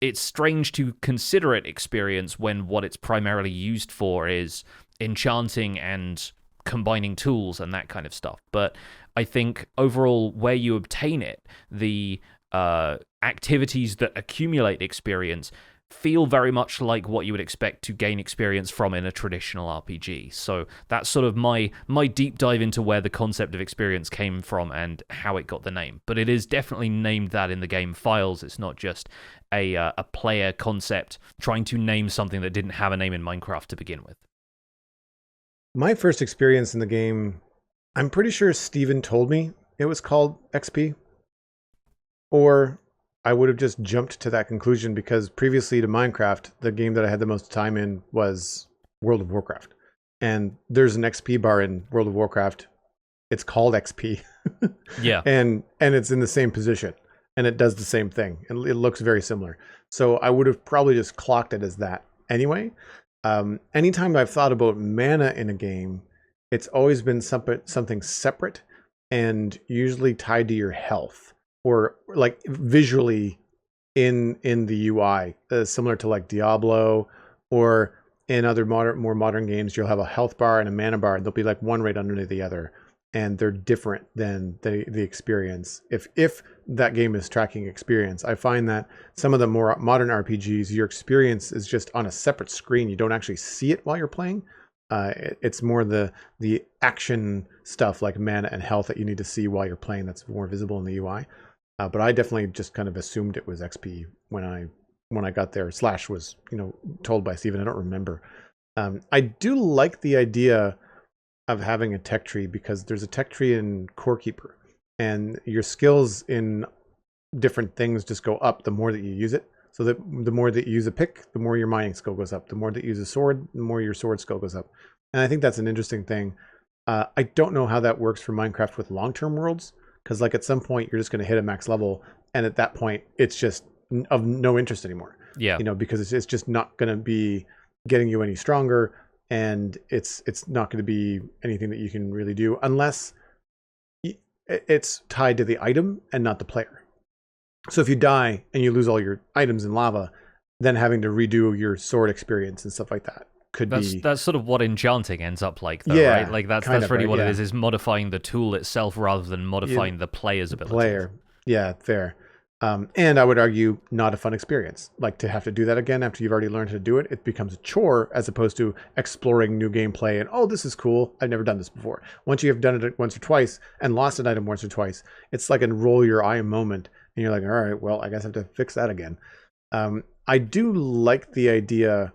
It's strange to consider it experience when what it's primarily used for is enchanting and combining tools and that kind of stuff. But I think overall, where you obtain it, the activities that accumulate experience feel very much like what you would expect to gain experience from in a traditional RPG. So that's sort of my deep dive into where the concept of experience came from and how it got the name. But it is definitely named that in the game files. It's not just a player concept trying to name something that didn't have a name in Minecraft to begin with. My first experience in the game, I'm pretty sure Steven told me it was called XP, or I would have just jumped to that conclusion because previously to Minecraft, the game that I had the most time in was World of Warcraft. And there's an XP bar in World of Warcraft. It's called XP. Yeah. And it's in the same position. And it does the same thing. And it looks very similar. So I would have probably just clocked it as that anyway. Anytime I've thought about mana in a game, it's always been something separate and usually tied to your health, or like visually in the UI, similar to like Diablo, or in other more modern games, you'll have a health bar and a mana bar, and they'll be like one right underneath the other, and they're different than the experience. If that game is tracking experience, I find that some of the more modern RPGs, your experience is just on a separate screen. You don't actually see it while you're playing. It's more the action stuff like mana and health that you need to see while you're playing that's more visible in the UI. But I definitely just kind of assumed it was XP when I got there. / was told by Steven. I don't remember. I do like the idea of having a tech tree because there's a tech tree in Core Keeper, and your skills in different things just go up the more that you use it. So that the more that you use a pick, the more your mining skill goes up. The more that you use a sword, the more your sword skill goes up. And I think that's an interesting thing. I don't know how that works for Minecraft with long-term worlds, because like at some point you're just going to hit a max level, and at that point it's just of no interest anymore. Yeah. Because it's just not going to be getting you any stronger, and it's not going to be anything that you can really do unless it's tied to the item and not the player. So if you die and you lose all your items in lava, then having to redo your sword experience and stuff like that that's sort of what enchanting ends up like, though, yeah, right? Like that's really right, what it is modifying the tool itself rather than modifying the player's ability. Yeah, fair. And I would argue not a fun experience. Like to have to do that again after you've already learned how to do it, it becomes a chore as opposed to exploring new gameplay and, oh, this is cool. I've never done this before. Once you have done it once or twice and lost an item once or twice, it's like a roll your eye moment. And you're like, all right, well, I guess I have to fix that again. I do like the idea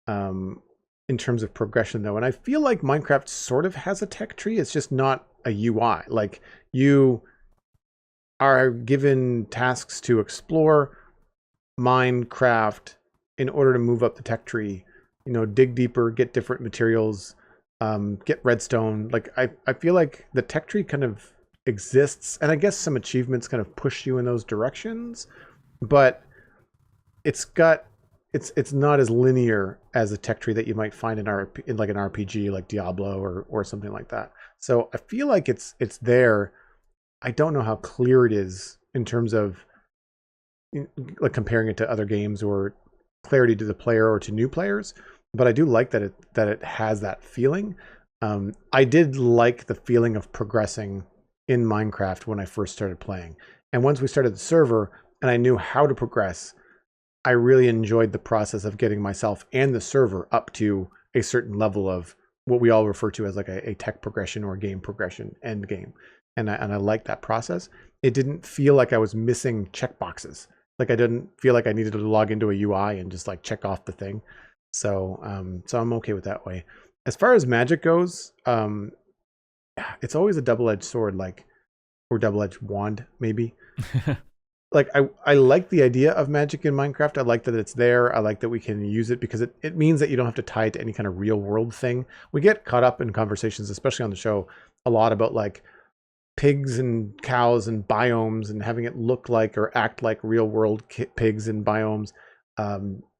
in terms of progression, though. And I feel like Minecraft sort of has a tech tree. It's just not a UI. Like you are given tasks to explore, Minecraft in order to move up the tech tree, dig deeper, get different materials, get redstone. Like I feel like the tech tree kind of exists, and I guess some achievements kind of push you in those directions, but it's not as linear as a tech tree that you might find in like an RPG like Diablo or something like that. So I feel like it's there. I don't know how clear it is in terms of like comparing it to other games or clarity to the player or to new players, but I do like that it has that feeling. I did like the feeling of progressing in Minecraft when I first started playing, and once we started the server and I knew how to progress, I really enjoyed the process of getting myself and the server up to a certain level of what we all refer to as like a tech progression or game progression end game. And I like that process. It didn't feel like I was missing checkboxes. Like I didn't feel like I needed to log into a UI and just like check off the thing. So I'm okay with that way. As far as magic goes, it's always a double-edged sword, like, or double-edged wand, maybe. Like I like the idea of magic in Minecraft. I like that it's there. I like that we can use it because it means that you don't have to tie it to any kind of real world thing. We get caught up in conversations, especially on the show, a lot about like pigs and cows and biomes and having it look like or act like real world pigs and biomes.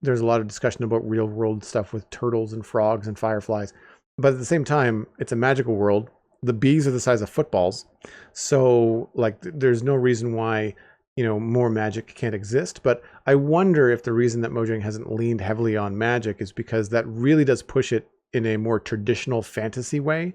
There's a lot of discussion about real world stuff with turtles and frogs and fireflies. But at the same time, it's a magical world. The bees are the size of footballs. So like there's no reason why more magic can't exist. But I wonder if the reason that Mojang hasn't leaned heavily on magic is because that really does push it in a more traditional fantasy way.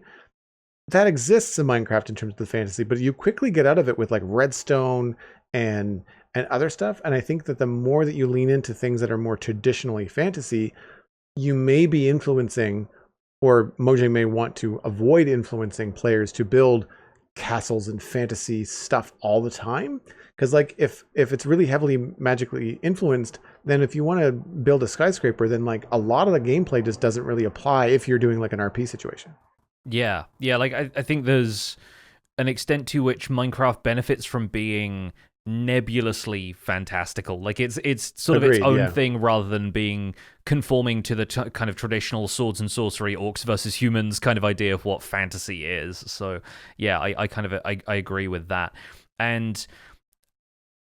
That exists in Minecraft in terms of the fantasy, but you quickly get out of it with like redstone and other stuff. And I think that the more that you lean into things that are more traditionally fantasy, you may be influencing, or Mojang may want to avoid influencing players to build castles and fantasy stuff all the time. Because like if it's really heavily magically influenced, then if you want to build a skyscraper, then like a lot of the gameplay just doesn't really apply if you're doing like an RP situation. Yeah, like I think there's an extent to which Minecraft benefits from being nebulously fantastical. Like it's sort of its own thing rather than being conforming to the kind of traditional swords and sorcery, orcs versus humans kind of idea of what fantasy is. So yeah, I agree with that. And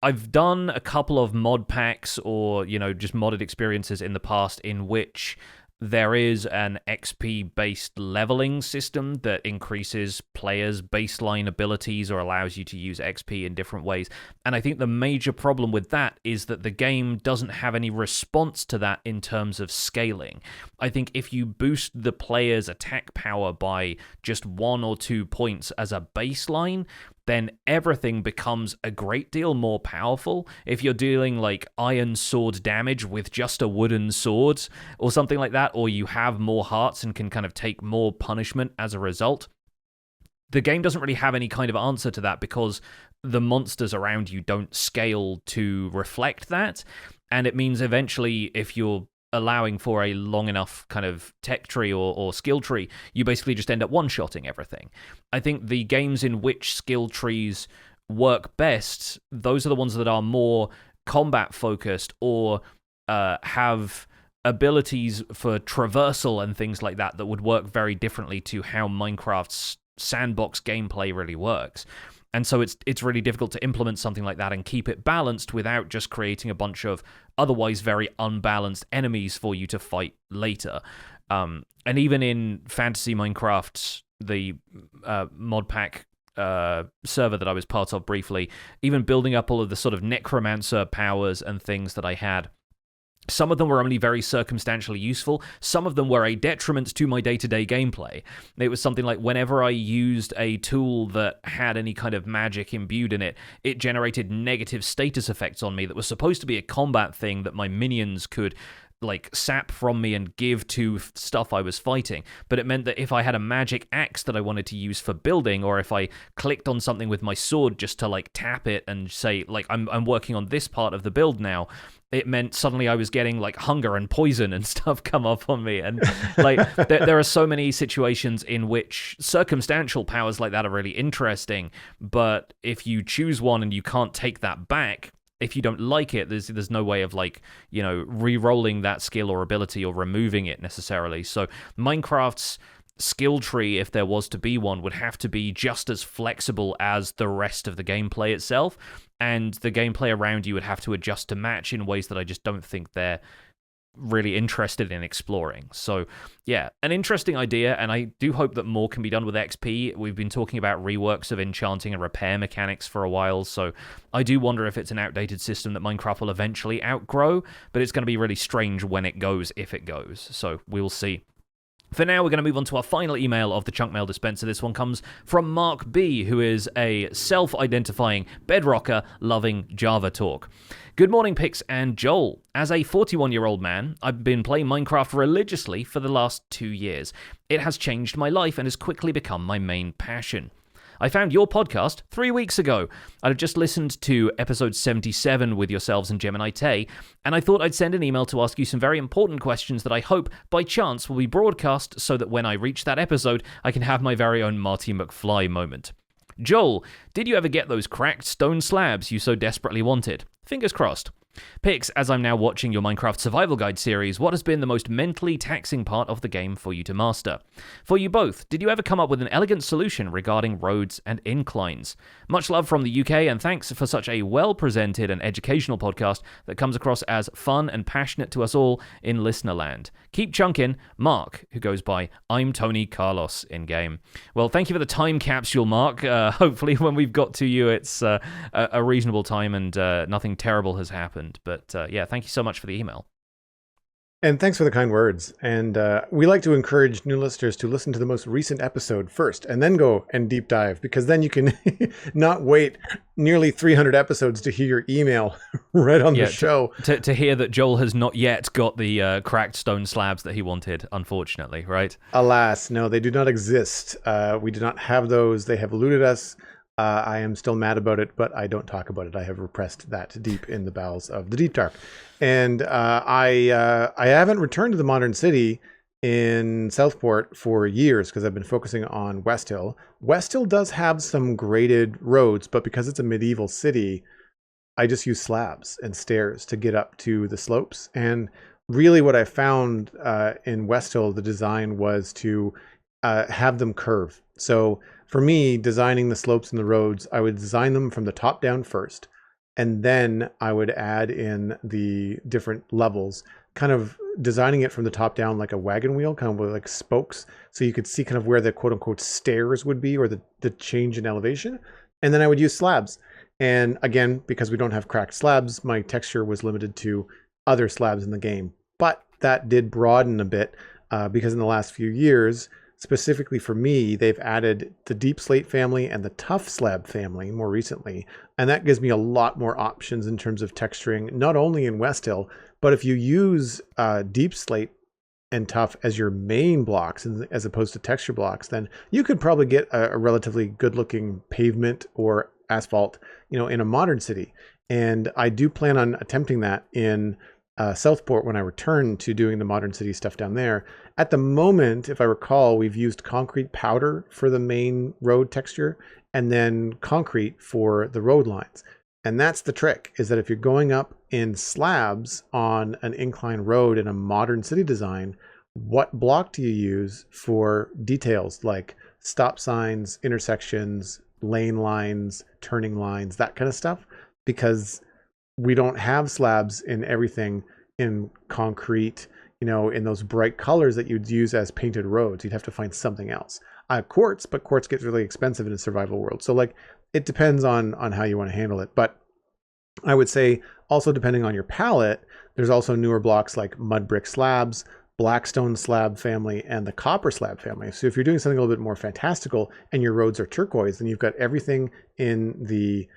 I've done a couple of mod packs or, just modded experiences in the past in which there is an XP-based leveling system that increases players' baseline abilities or allows you to use XP in different ways. And I think the major problem with that is that the game doesn't have any response to that in terms of scaling. I think if you boost the player's attack power by just 1 or 2 points as a baseline, then everything becomes a great deal more powerful. If you're dealing like iron sword damage with just a wooden sword or something like that, or you have more hearts and can kind of take more punishment as a result, the game doesn't really have any kind of answer to that because the monsters around you don't scale to reflect that. And it means eventually if you're allowing for a long enough kind of tech tree or skill tree, you basically just end up one-shotting everything. I think the games in which skill trees work best, those are the ones that are more combat-focused or have abilities for traversal and things like that would work very differently to how Minecraft's sandbox gameplay really works. And so it's really difficult to implement something like that and keep it balanced without just creating a bunch of otherwise very unbalanced enemies for you to fight later. And even in Fantasy Minecraft, the mod pack server that I was part of briefly, even building up all of the sort of necromancer powers and things that I had, Some of them were only very circumstantially useful. Some of them were a detriment to my day-to-day gameplay. It was something like whenever I used a tool that had any kind of magic imbued in it, it generated negative status effects on me that was supposed to be a combat thing that my minions could sap from me and give to stuff I was fighting. But it meant that if I had a magic axe that I wanted to use for building, or if I clicked on something with my sword just to tap it and say I'm working on this part of the build now, it meant suddenly I was getting hunger and poison and stuff come up on me. And there are so many situations in which circumstantial powers like that are really interesting, but if you choose one and you can't take that back, if you don't like it, there's no way of re-rolling that skill or ability or removing it necessarily. So Minecraft's skill tree, if there was to be one, would have to be just as flexible as the rest of the gameplay itself, and the gameplay around you would have to adjust to match in ways that I just don't think they're really interested in exploring. So yeah, an interesting idea, and I do hope that more can be done with XP. We've been talking about reworks of enchanting and repair mechanics for a while, so I do wonder if it's an outdated system that Minecraft will eventually outgrow, but it's going to be really strange when it goes, if it goes. So we'll see. For now, we're going to move on to our final email of the Chunk Mail Dispenser. This one comes from Mark B., who is a self-identifying bedrocker loving Java talk. Good morning, Pix and Joel. As a 41-year-old man, I've been playing Minecraft religiously for the last 2 years. It has changed my life and has quickly become my main passion. I found your podcast 3 weeks ago. I'd just listened to episode 77 with yourselves and Gemini Tay, and I thought I'd send an email to ask you some very important questions that I hope, by chance, will be broadcast so that when I reach that episode, I can have my very own Marty McFly moment. Joel, did you ever get those cracked stone slabs you so desperately wanted? Fingers crossed. Pix, as I'm now watching your Minecraft Survival Guide series, what has been the most mentally taxing part of the game for you to master? For you both, did you ever come up with an elegant solution regarding roads and inclines? Much love from the UK, and thanks for such a well-presented and educational podcast that comes across as fun and passionate to us all in listenerland. Keep chunking, Mark, who goes by I'm Tony Carlos in-game. Well, thank you for the time capsule, Mark. Hopefully when we've got to you, it's a reasonable time and nothing terrible has happened. But yeah, thank you so much for the email. And thanks for the kind words. And we like to encourage new listeners to listen to the most recent episode first and then go and deep dive, because then you can not wait nearly 300 episodes to hear your email right on the show. To hear that Joel has not yet got the cracked stone slabs that he wanted, unfortunately, right? Alas, no, they do not exist. We do not have those. They have eluded us. I am still mad about it, but I don't talk about it. I have repressed that deep in the bowels of the deep dark. And I haven't returned to the modern city in Southport for years because I've been focusing on West Hill. West Hill does have some graded roads, but because it's a medieval city, I just use slabs and stairs to get up to the slopes. And really what I found in West Hill, the design was to have them curve. So for me, designing the slopes and the roads, I would design them from the top down first, and then I would add in the different levels, kind of designing it from the top down like a wagon wheel, kind of with like spokes, so you could see kind of where the quote unquote stairs would be, or the change in elevation. And then I would use slabs. And again, because we don't have cracked slabs, my texture was limited to other slabs in the game. But that did broaden a bit because in the last few years, specifically for me, they've added the deep slate family and the tough slab family more recently. And that gives me a lot more options in terms of texturing, not only in West Hill, but if you use deep slate and tough as your main blocks as opposed to texture blocks, then you could probably get a relatively good looking pavement or asphalt, in a modern city. And I do plan on attempting that in Southport when I return to doing the modern city stuff down there. At the moment, if I recall, we've used concrete powder for the main road texture and then concrete for the road lines. And that's the trick, is that if you're going up in slabs on an incline road in a modern city design, what block do you use for details like stop signs, intersections, lane lines, turning lines, that kind of stuff? Because we don't have slabs in everything in concrete, in those bright colors that you'd use as painted roads. You'd have to find something else. Quartz, but quartz gets really expensive in a survival world. So it depends on how you want to handle it. But I would say also depending on your palette, There's also newer blocks like mud brick slabs, blackstone slab family, and the copper slab family. So if you're doing something a little bit more fantastical and your roads are turquoise, then you've got everything in the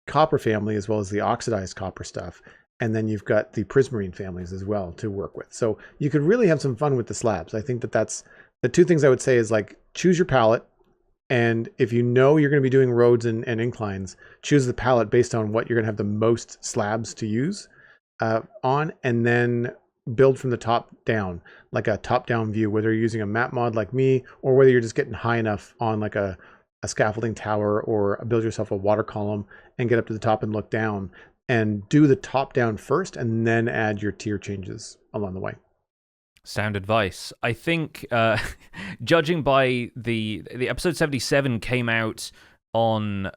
copper family as well as the oxidized copper stuff. And then you've got the prismarine families as well to work with. So you could really have some fun with the slabs. I think that that's the two things I would say is like choose your palette. And if you know you're going to be doing roads and inclines, choose the palette based on what you're going to have the most slabs to use on, and then build from the top down, like a top-down view, whether you're using a map mod like me, or whether you're just getting high enough on like a scaffolding tower, or build yourself a water column and get up to the top and look down, and do the top down first, and then add your tier changes along the way. Sound advice. I think, judging by the episode 77 came out on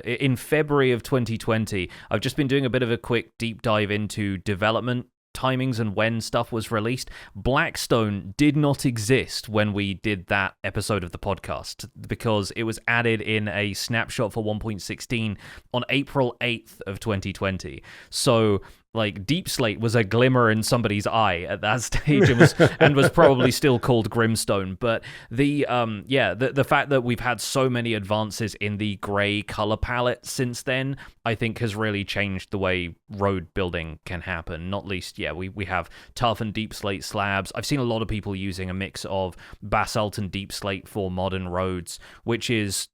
in February of 2020. I've just been doing a bit of a quick deep dive into development timings and when stuff was released. Blackstone did not exist when we did that episode of the podcast because it was added in a snapshot for 1.16 on April 8th of 2020. So like Deep Slate was a glimmer in somebody's eye at that stage and was probably still called Grimstone. But the fact that we've had so many advances in the gray color palette since then, I think has really changed the way road building can happen. Not least, we have tough and deep slate slabs. I've seen a lot of people using a mix of basalt and deep slate for modern roads, which is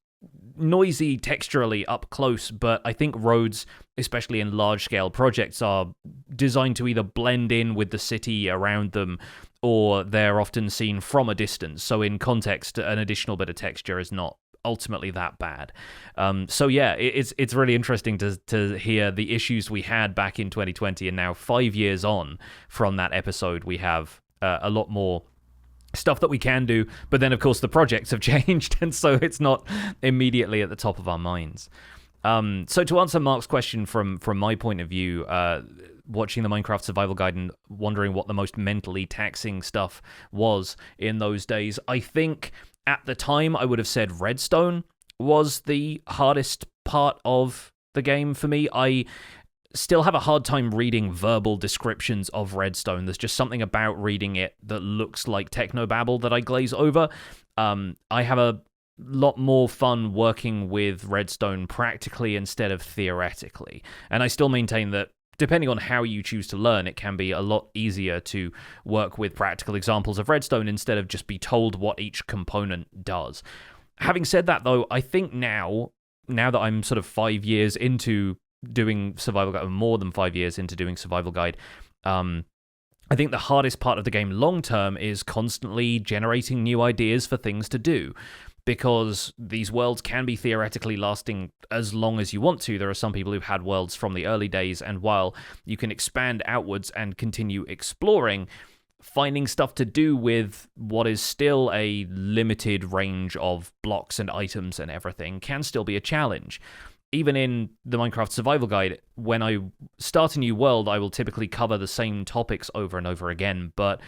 noisy texturally up close, but I think roads, especially in large-scale projects, are designed to either blend in with the city around them, or they're often seen from a distance. So in context, an additional bit of texture is not ultimately that bad. It's really interesting to hear the issues we had back in 2020, and now 5 years on from that episode, we have a lot more stuff that we can do, but then of course the projects have changed, and so it's not immediately at the top of our minds. So to answer Mark's question from my point of view, watching the Minecraft Survival Guide and wondering what the most mentally taxing stuff was in those days, I think at the time I would have said redstone was the hardest part of the game for me. I still have a hard time reading verbal descriptions of redstone. There's just something about reading it that looks like technobabble that I glaze over. I have a lot more fun working with redstone practically instead of theoretically. And I still maintain that depending on how you choose to learn, it can be a lot easier to work with practical examples of redstone instead of just be told what each component does. Having said that, though, I think now that I'm sort of 5 years into doing Survival Guide, more than 5 years into doing Survival Guide, I think the hardest part of the game long term is constantly generating new ideas for things to do, because these worlds can be theoretically lasting as long as you want to. There are some people who've had worlds from the early days, and while you can expand outwards and continue exploring, finding stuff to do with what is still a limited range of blocks and items and everything can still be a challenge. Even in the Minecraft Survival Guide, when I start a new world, I will typically cover the same topics over and over again, but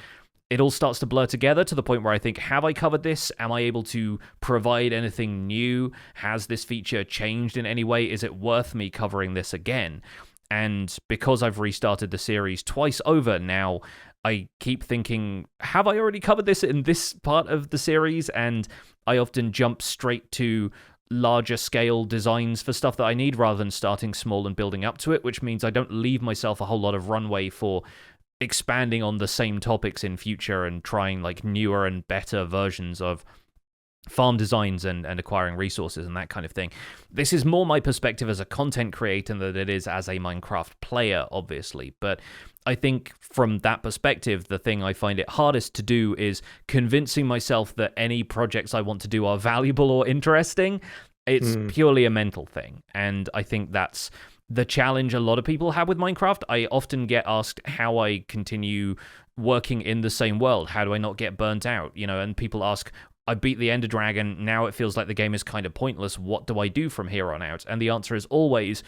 it all starts to blur together to the point where I think, have I covered this? Am I able to provide anything new? Has this feature changed in any way? Is it worth me covering this again? And because I've restarted the series twice over now, I keep thinking, have I already covered this in this part of the series? And I often jump straight to larger scale designs for stuff that I need rather than starting small and building up to it, which means I don't leave myself a whole lot of runway for expanding on the same topics in future and trying like newer and better versions of farm designs and acquiring resources and that kind of thing. This is more my perspective as a content creator than it is as a Minecraft player, obviously, but I think from that perspective, the thing I find it hardest to do is convincing myself that any projects I want to do are valuable or interesting. It's purely a mental thing, and I think that's the challenge a lot of people have with Minecraft. I often get asked how I continue working in the same world. How do I not get burnt out? And people ask, I beat the Ender Dragon, now it feels like the game is kind of pointless. What do I do from here on out? And the answer is always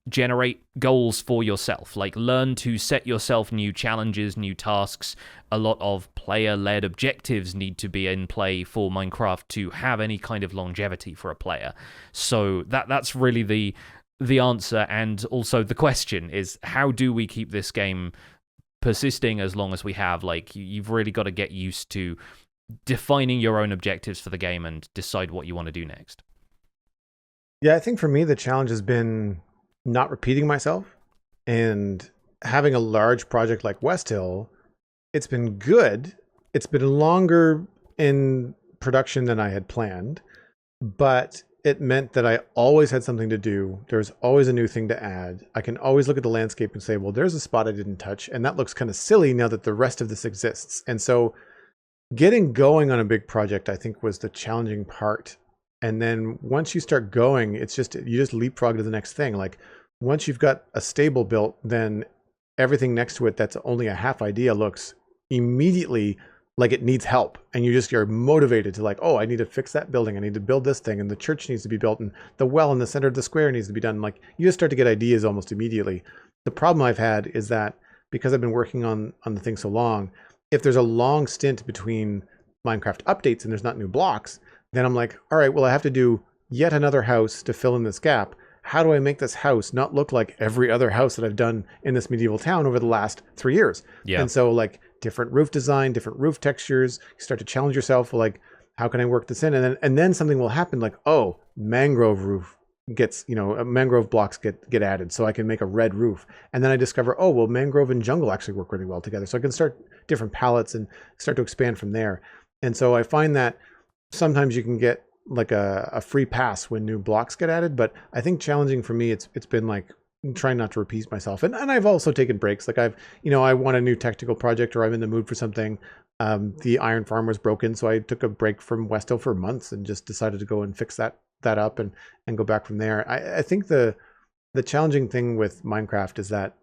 generate goals for yourself. Like, learn to set yourself new challenges, new tasks. A lot of player-led objectives need to be in play for Minecraft to have any kind of longevity for a player. So that's really the answer and also the question is, how do we keep this game persisting as long as we have? Like, you've really got to get used to defining your own objectives for the game and decide what you want to do next. Yeah, I think for me, the challenge has been not repeating myself and having a large project like West Hill. It's been good. It's been longer in production than I had planned, but it meant that I always had something to do. There's always a new thing to add. I can always look at the landscape and say, well, there's a spot I didn't touch, and that looks kind of silly now that the rest of this exists. And so getting going on a big project, I think, was the challenging part. And then once you start going, it's just, you just leapfrog to the next thing. Like, once you've got a stable built, then everything next to it that's only a half idea looks immediately like it needs help. And you're motivated to, like, oh, I need to fix that building. I need to build this thing, and the church needs to be built, and the well in the center of the square needs to be done. Like, you just start to get ideas almost immediately. The problem I've had is that because I've been working on the thing so long, if there's a long stint between Minecraft updates and there's not new blocks, then I'm like, all right, well, I have to do yet another house to fill in this gap. How do I make this house not look like every other house that I've done in this medieval town over the last 3 years? Yeah. And so, like, different roof design, different roof textures, you start to challenge yourself, like, how can I work this in? And then something will happen, like, oh, mangrove roof gets, mangrove blocks get added, so I can make a red roof. And then I discover, oh, well, mangrove and jungle actually work really well together. So I can start different palettes and start to expand from there. And so I find that sometimes you can get like a free pass when new blocks get added, but I think challenging for me, it's been like trying not to repeat myself. And I've also taken breaks. Like, I want a new technical project, or I'm in the mood for something. The iron farm was broken, so I took a break from West Hill for months and just decided to go and fix that up and go back from there. I think the challenging thing with Minecraft is that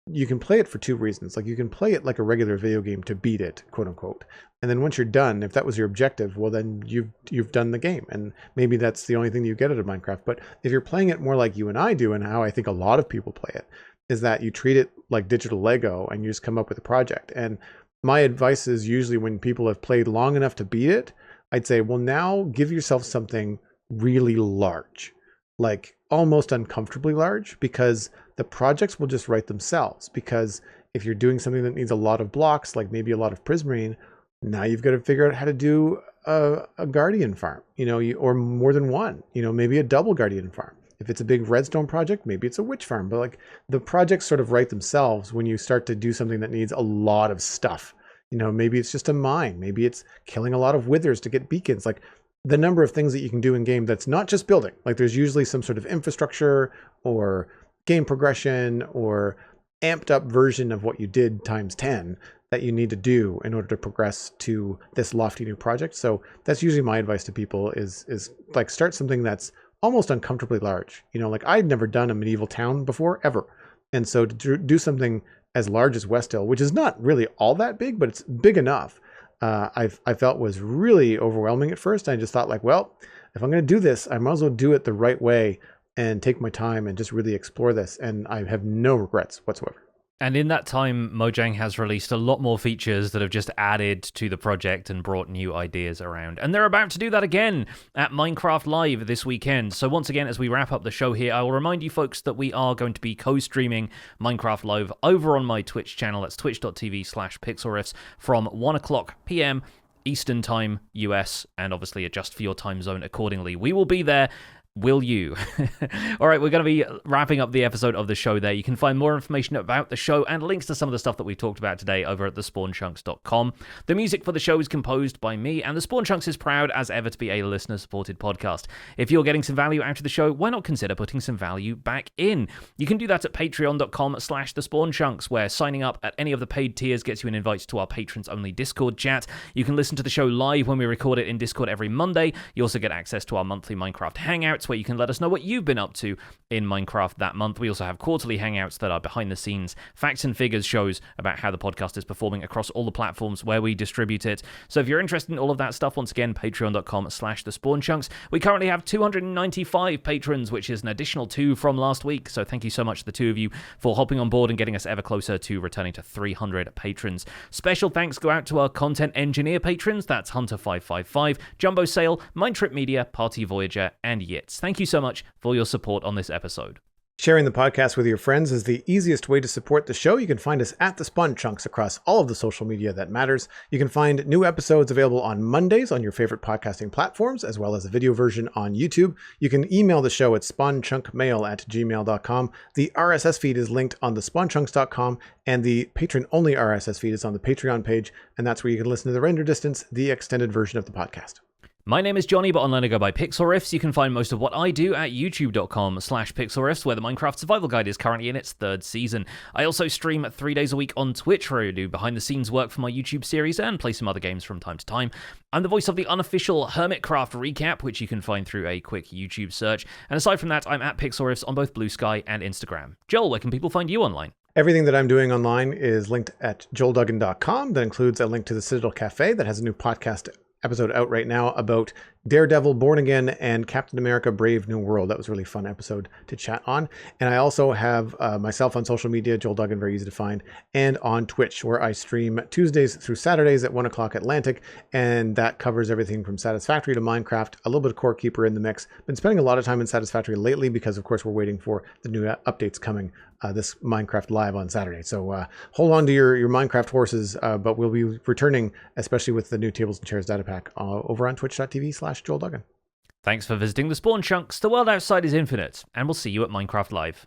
you can play it for two reasons. Like, you can play it like a regular video game to beat it, quote unquote. And then once you're done, if that was your objective, well, then you've done the game. And maybe that's the only thing you get out of Minecraft. But if you're playing it more like you and I do, and how I think a lot of people play it, is that you treat it like digital Lego and you just come up with a project. And my advice is usually, when people have played long enough to beat it, I'd say, well, now give yourself something really large, like almost uncomfortably large, because the projects will just write themselves. Because if you're doing something that needs a lot of blocks, like maybe a lot of prismarine, now you've got to figure out how to do a guardian farm, or more than one, maybe a double guardian farm. If it's a big redstone project, maybe it's a witch farm. But like, the projects sort of write themselves when you start to do something that needs a lot of stuff. Maybe it's just a mine. Maybe it's killing a lot of withers to get beacons. Like, the number of things that you can do in game that's not just building. Like, there's usually some sort of infrastructure or game progression or amped up version of what you did times 10 that you need to do in order to progress to this lofty new project. So that's usually my advice to people is like, start something that's almost uncomfortably large. Like, I'd never done a medieval town before, ever. And so to do something as large as West Hill, which is not really all that big, but it's big enough, I felt was really overwhelming at first. I just thought, like, well, if I'm going to do this, I might as well do it the right way and take my time and just really explore this. And I have no regrets whatsoever. And in that time, Mojang has released a lot more features that have just added to the project and brought new ideas around. And they're about to do that again at Minecraft Live this weekend. So once again, as we wrap up the show here, I will remind you folks that we are going to be co-streaming Minecraft Live over on my Twitch channel. That's twitch.tv/pixelriffs from 1 o'clock p.m. Eastern Time, US, and obviously adjust for your time zone accordingly. We will be there. Will you? All right, we're going to be wrapping up the episode of the show there. You can find more information about the show and links to some of the stuff that we talked about today over at thespawnchunks.com. The music for the show is composed by me, and The Spawn Chunks is proud as ever to be a listener-supported podcast. If you're getting some value out of the show, why not consider putting some value back in? You can do that at patreon.com/thespawnchunks, where signing up at any of the paid tiers gets you an invite to our patrons-only Discord chat. You can listen to the show live when we record it in Discord every Monday. You also get access to our monthly Minecraft Hangouts, where you can let us know what you've been up to in Minecraft that month. We also have quarterly hangouts that are behind the scenes facts and figures shows about how the podcast is performing across all the platforms where we distribute it. So if you're interested in all of that stuff, once again, patreon.com/thespawnchunks. We currently have 295 patrons, which is an additional 2 from last week. So thank you so much to the 2 of you for hopping on board and getting us ever closer to returning to 300 patrons. Special thanks go out to our content engineer patrons. That's Hunter555, Jumbo Sale, Mindtrip Media, Party Voyager, and Yit. bits. Thank you so much for your support on this episode. Sharing the podcast with your friends is the easiest way to support the show. You can find us at The Spawn Chunks across all of the social media that matters. You can find new episodes available on Mondays on your favorite podcasting platforms, as well as a video version on YouTube. You can email the show at spawnchunkmail@gmail.com. The RSS feed is linked on the spawnchunks.com, and the patron-only RSS feed is on the Patreon page, and that's where you can listen to the render distance, the extended version of the podcast. My name is Johnny, but online I go by Pixel Riffs. You can find most of what I do at youtube.com/pixelriffs, where the Minecraft Survival Guide is currently in its 3rd season. I also stream 3 days a week on Twitch, where I do behind-the-scenes work for my YouTube series and play some other games from time to time. I'm the voice of the unofficial Hermitcraft recap, which you can find through a quick YouTube search. And aside from that, I'm at Pixel Riffs on both Blue Sky and Instagram. Joel, where can people find you online? Everything that I'm doing online is linked at joelduggan.com. That includes a link to the Citadel Cafe that has a new podcast episode out right now about Daredevil, Born Again, and Captain America, Brave New World. That was a really fun episode to chat on. And I also have myself on social media, Joel Duggan, very easy to find, and on Twitch, where I stream Tuesdays through Saturdays at 1 o'clock Atlantic. And that covers everything from Satisfactory to Minecraft, a little bit of Core Keeper in the mix. Been spending a lot of time in Satisfactory lately because, of course, we're waiting for the new updates coming this Minecraft Live on Saturday. So hold on to your Minecraft horses, but we'll be returning, especially with the new Tables and Chairs data pack, over on twitch.tv/Joel Duggan. Thanks for visiting the Spawn Chunks. The world outside is infinite, and we'll see you at Minecraft Live.